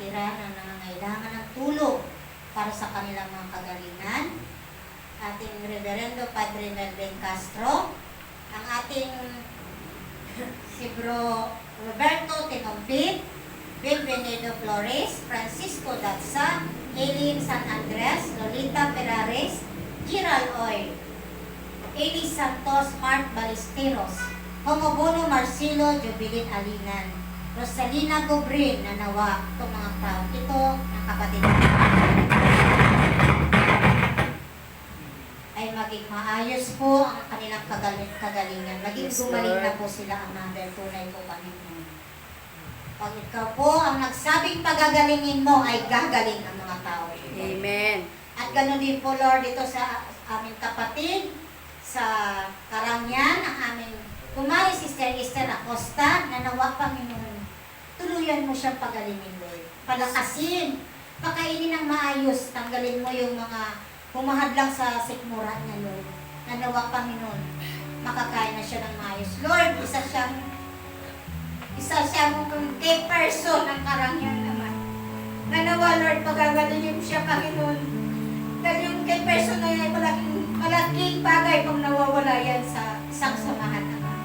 nakatira na nangangailangan ng tulong para sa kanilang mga kagalingan. Ating Reverendo Padre Melvin Castro, ang ating si Bro Roberto Tinompit, Bienvenido Flores, Francisco Datsa, Eileen San Andres, Lolita Perares, Giral Oy, Eli Santos, Mark Ballesteros, Homobono Marcelo, Jubilin Alinan, Rosalina Gobrin, na nawa itong mga tao. Ito, ang kapatid ay maging maayos po ang kanilang kagalingan. Maging Yes, gumaling Lord. na po sila, Ama, dahil tunay po Panginoon. Pag ikaw po ang nagsabing pagagalingin mo, ay gagaling ang mga tao. Amen. At ganoon din po, Lord, dito sa aming kapatid, sa Karangyan, ang aming kumari Sister Esther Acosta, na nawa, Panginoon, tuluyan mo siyang pagalingin, Lord. Palakasin, pakainin ng maayos, tanggalin mo yung mga humahadlang sa sikmura niya, Lord. Na nawa, Panginoon, makakain na siya ng maayos. Lord, isa siyang kay person ng Karangyan naman. Na nawa, Lord, pagagalingin mo siya, Panginoon. Dahil yung kay person na yan, malaking bagay pag nawawala yan sa isang samahan naman.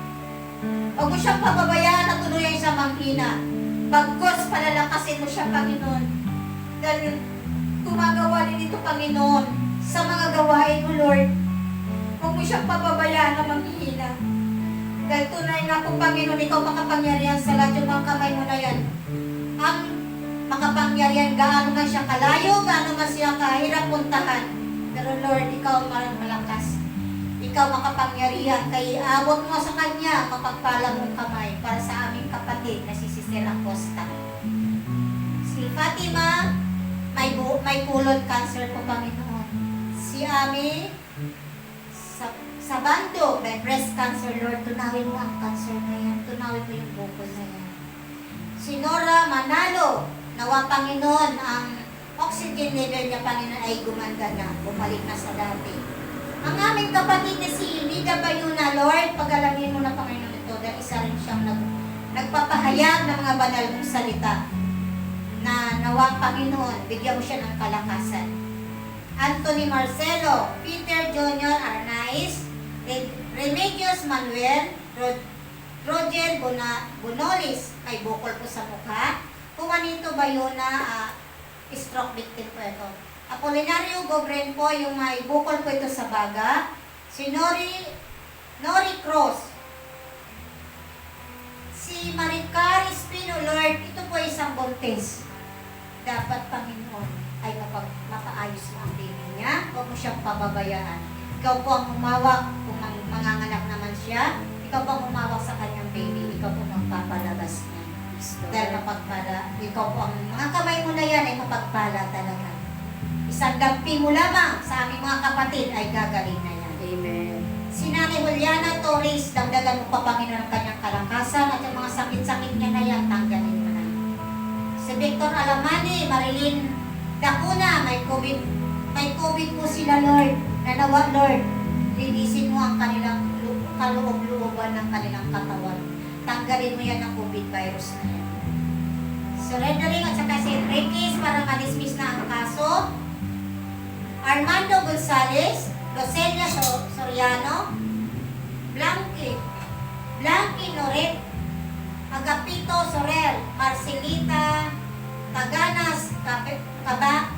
Huwag mo siyang pababayaan at tuluyan siya manghina. Bagkos palalakasin mo siya, Panginoon. Dahil tumagawa din ito, Panginoon, sa mga gawain mo, Lord. Huwag mo siyang pababayaan na manghihina. Dahil tunay nga po, Panginoon, ikaw makapangyarihan sa lahat yung mga kamay mo na yan. Ang makapangyarihan, gaano man siya kalayo, gaano man siya kahirap puntahan. Pero Lord, ikaw ang malakas. Ikaw makapangyarihan, kaya abot mo sa kanya, mapagpala mong kamay para sa aming kapatid na si Sister Acosta. Si Fatima, may pulot cancer po, Panginoon. Si Ami, sa bando, may breast cancer, Lord, tunawin mo ang cancer na yan. Tunawin mo yung bukol na yan. Si Nora Manalo, nawa, Panginoon, ang oxygen level niya, Panginoon, ay gumanda na, bumalik na sa dati. Ang aming kapatid na si Lida Bayuna, Lord, pag-alamin mo na, Panginoon, ito, dahil isa rin siyang nagpapahayag ng mga banal mong salita na nawa, Panginoon, bigyan mo siya ng kalakasan. Anthony Marcelo, Peter Junior Arnaiz, Remedios Manuel, Roger Bonolis, may bukol po sa mukha. Juanito Bayona, stroke victim po ito. Apolinario Gobren po, yung may bukol po ito sa baga. Si Nori Cruz. Si Maricar Espino, Lord, ito po isang buntis. Dapat, Panginoon, ay mapaayos mo ang baby niya. Huwag mo siyang pababayaan. Ikaw po ang humawak kung manganganak naman siya. Ikaw po ang humawak sa kanyang baby. Ikaw po magpapalabas niya. Dahil mapagpala, ikaw po ang mga kamay mo na yan ay mapagpala talaga. Isang dampi mo lamang sa aming mga kapatid ay gagaling na yan. Amen. Si Nanay Juliana Torres, dagdagan mo pa, Panginoon, ang kanyang kalakasan at yung mga sakit-sakit niya na yan, tanggalin mo na. Si Victor Alamani, Marilyn Dacuna, may COVID po sila, Lord. Nanawa, Lord, linisin mo ang kanilang kaloob-looban ng kanilang katawan. Tanggalin mo yan ang COVID virus na yan. Surrendering at saka si Enriquez para ma-dismiss na ang kaso. Armando Gonzales, Roselia Soriano, Blanqui Noret, Agapito Sorel, Marcelita Taganas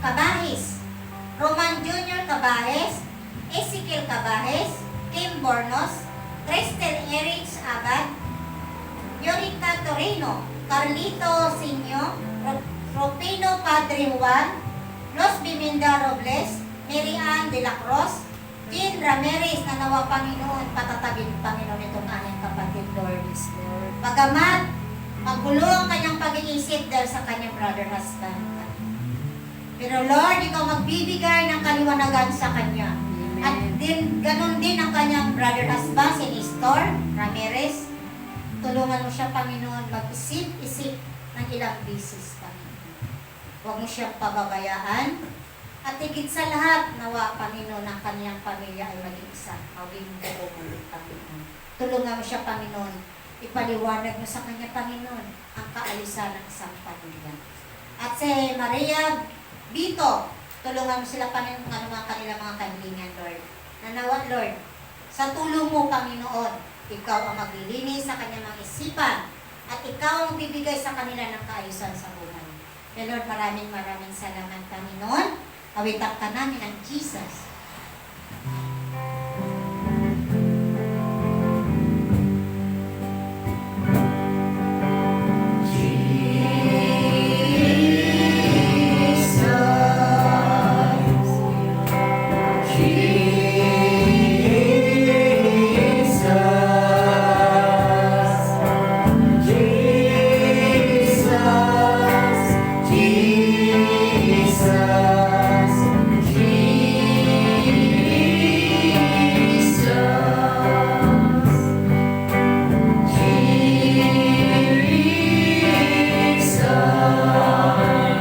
Cabahis, Roman Jr. Cabajes, Ezekiel Cabajes, Kim Bornos, Cristel Erich Abad, Yorita Torino, Carlito Sinyo, Rupino Padre Juan, Los Biminda Robles, Mary Ann de la Cruz, Jean Ramirez, na nawa, Panginoon, patatagin, Panginoon, itong aming kapatid, Lord. Bagamat magulo ang kanyang pag-iisip dahil sa kanyang brother husband. Pero Lord, ikaw magbibigay ng kaliwanagan sa kanya. Amen. At ganon din ang kanyang brother husband, si Nestor Ramirez. Tulungan mo siya, Panginoon, mag-isip-isip ng ilang bisis, Panginoon. Huwag mo siyang pababayaan. At higit sa lahat, nawa, Panginoon, ang kanyang pamilya ay maging isa. Maging buong Panginoon. Tulungan mo siya, Panginoon. Ipaliwanag mo sa kanya, Panginoon, ang kaalisan ng isang pamilya. At si Maria Bito, tulungan mo sila, Panginoon, kung ano mga kanilang mga kahilingan, Lord. Nanawa, Lord, sa tulong mo, Panginoon, ikaw ang maglilinis sa kanyang mga isipan at ikaw ang bibigay sa kanila ng kaayusan sa buhay. Kaya Lord, maraming salamat, Panginoon. Awitan ka namin ang Jesus.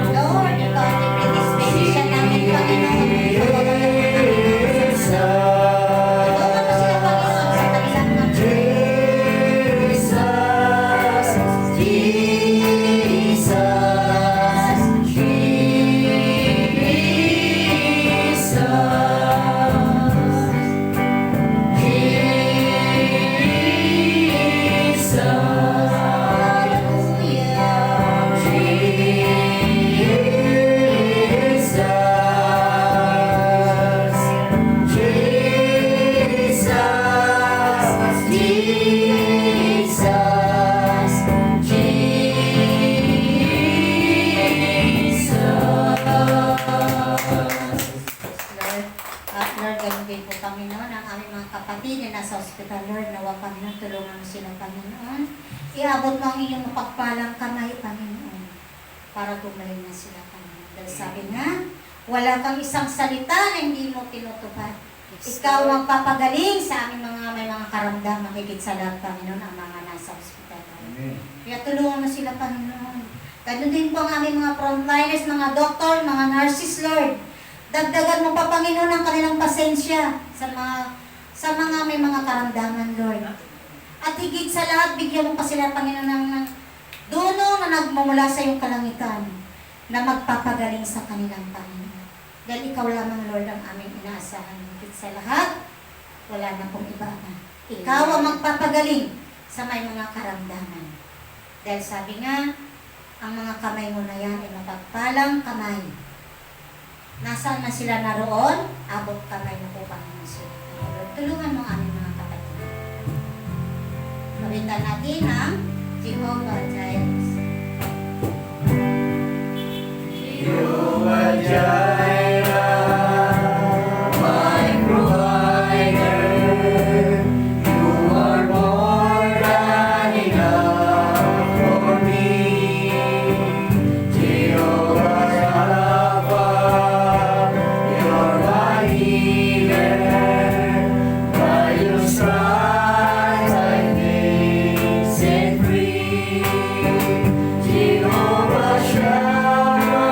Lord, ikaw ang i-dispensa namin, Panginoon. Tulungan mo sila, Panginoon, sa kanilang mga Lord, ganun din po, Panginoon, ang aming mga kapatid na nasa ospital, Lord, nawa, Panginoon, tulungan mo sila, Panginoon. Iabot mo ang iyong mapagpalang kamay, Panginoon, para gumaling na sila, Panginoon. Dahil sabi nga, wala kang isang salita na hindi mo tinutupad. Ikaw ang papagaling sa aming mga may mga karamdaman, higit sa lahat, Panginoon, ang mga nasa ospital. Kaya tulungan mo sila, Panginoon. Ganun din po ang aming mga frontliners, mga doktor, mga nurses, Lord. Dagdagan mo pa, Panginoon, ang kanilang pasensya sa mga may mga karamdaman, Lord. At higit sa lahat, bigyan mo pa sila, Panginoon, ng duno na nagmumula sa iyong kalangitan na magpapagaling sa kanilang Panginoon. Dahil ikaw lamang, Lord, ang aming inaasahan. Higit sa lahat, wala na pong iba na. Ikaw ang magpapagaling sa may mga karamdaman. Dahil sabi nga, ang mga kamay mo na yan ay mapagpalang kamay. Nasaan na sila naroon? Abot kamay mo po, Panginoon sila. Lord, tulungan mo ang aming mga kapatid. Pawitan natin ang Jehovah Jireh. Jehovah Jireh, my provider, you are more than enough for me. Jehovah Rapha, you're my healer. By your stripes I've been set free. Jehovah Shammah,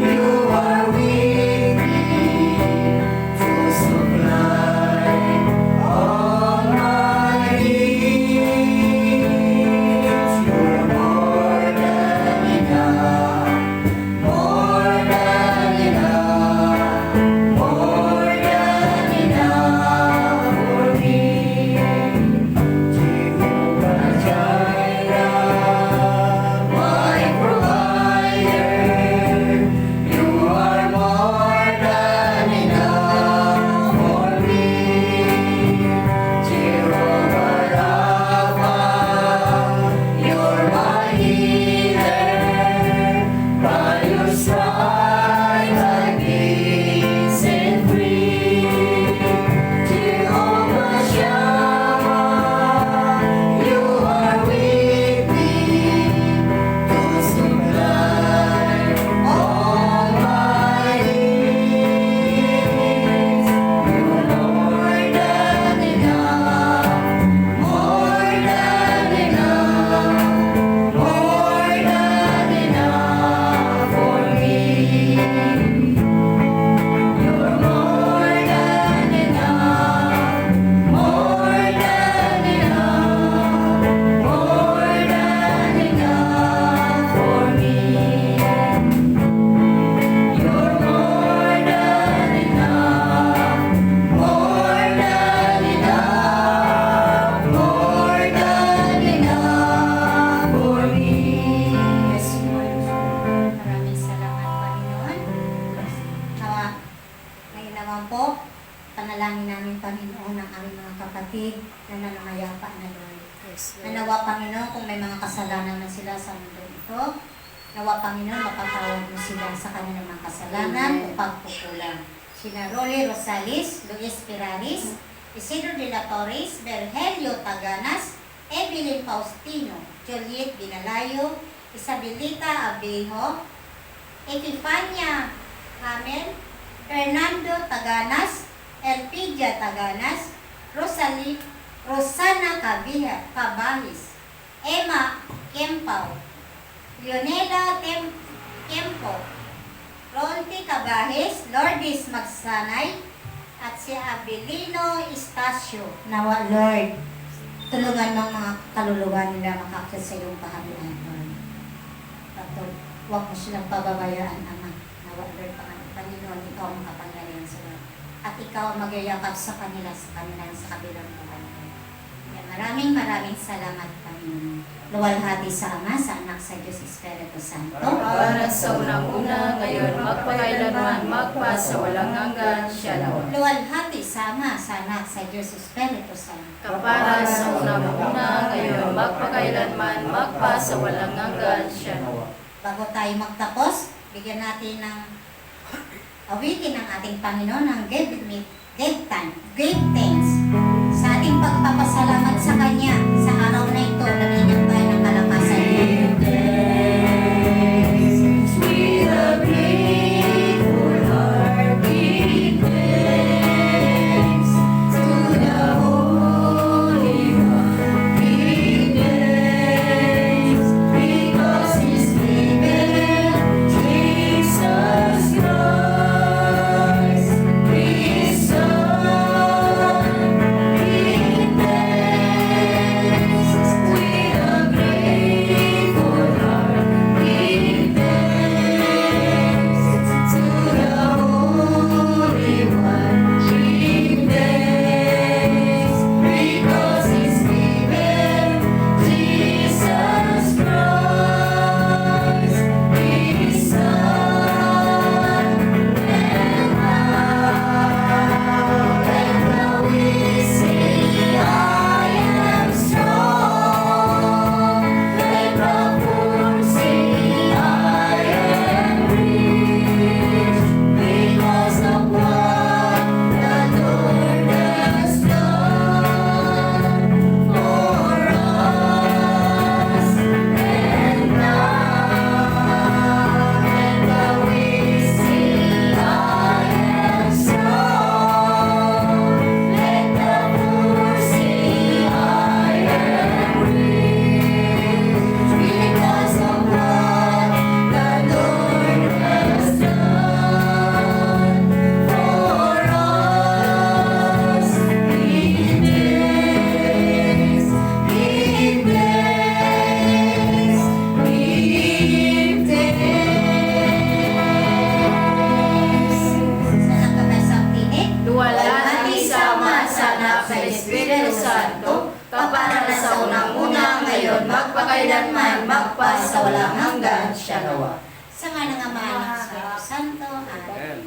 you ipanalangin namin, Panginoon, ang aming mga kapatid na nananayapa na, Lord. Yes, Na nawa, Panginoon, kung may mga kasalanan na sila sa mundo ito, nawa, Panginoon, mapatawad mo sila sa kanilang mga kasalanan o pagkukulang. Sina Rolly Rosales, Luis Piraris, Isidro de la Torres, Berhelio Taganas, Evelyn Faustino, Juliet Binalayo, Isabelita Abejo, Epifania Hamel, Fernando Taganas, Elpidia Taganas, Rosana Cabahis, Emma Kempao, Leonela Kempo, Ronti Cabahis, Lourdes Magsanay, at si Abelino Estacio. Nawa, Lord, tulungan mo ang mga kaluluwa nila makakit sa iyong kaharian, Lord. At huwag mo silang pababayaan, Ama. Nawa, Lord, Panginoon, ikaw ang makapangyarihan sa Lord. At ikaw ang magyayakap sa kanila sa kabilang buhay. Maraming salamat, Panginoon. Luwalhati sa Ama, sa Anak, sa Diyos, Espiritu Santo. Para sa unang-una, ngayon, magpakailanman, magpa sa walang hanggan, Shalom. Luwalhati sa Ama, sa Anak, sa Diyos, Espiritu Santo. Kapara sa unang-una, ngayon, magpakailanman, magpa sa walang hanggan, Shalom. Bago tayo magtapos, bigyan natin ng awitin ng ating Panginoon ng give thanks sa ating pagpapasalamat sa Kanya sa araw na ito na binigyan tayo ng kalakasan. With a grateful heart, give thanks to the Holy One. Give thanks because His given Jesus Christ, His Son. Give thanks with a grateful heart. Give thanks to the Holy One. Give thanks because He's given Jesus Christ, His Son. And now we sing, I am strong. Let the poor sing, I am rich, because of what the Lord has done for us. And now we sing, I am strong. Let the poor sing, I am rich, because of what the Lord has done for us. Give thanks, give thanks, give thanks. Sa nagkabasang tinig, Luwalhati sa Ama, sa Anak, sa Espiritu Santo, kapara na sa unang-una, ngayon, magpakailanman, magpa sa walang hanggan, Shalom. sa nga ng Ama, Anak, sa Espiritu Santo. Amen.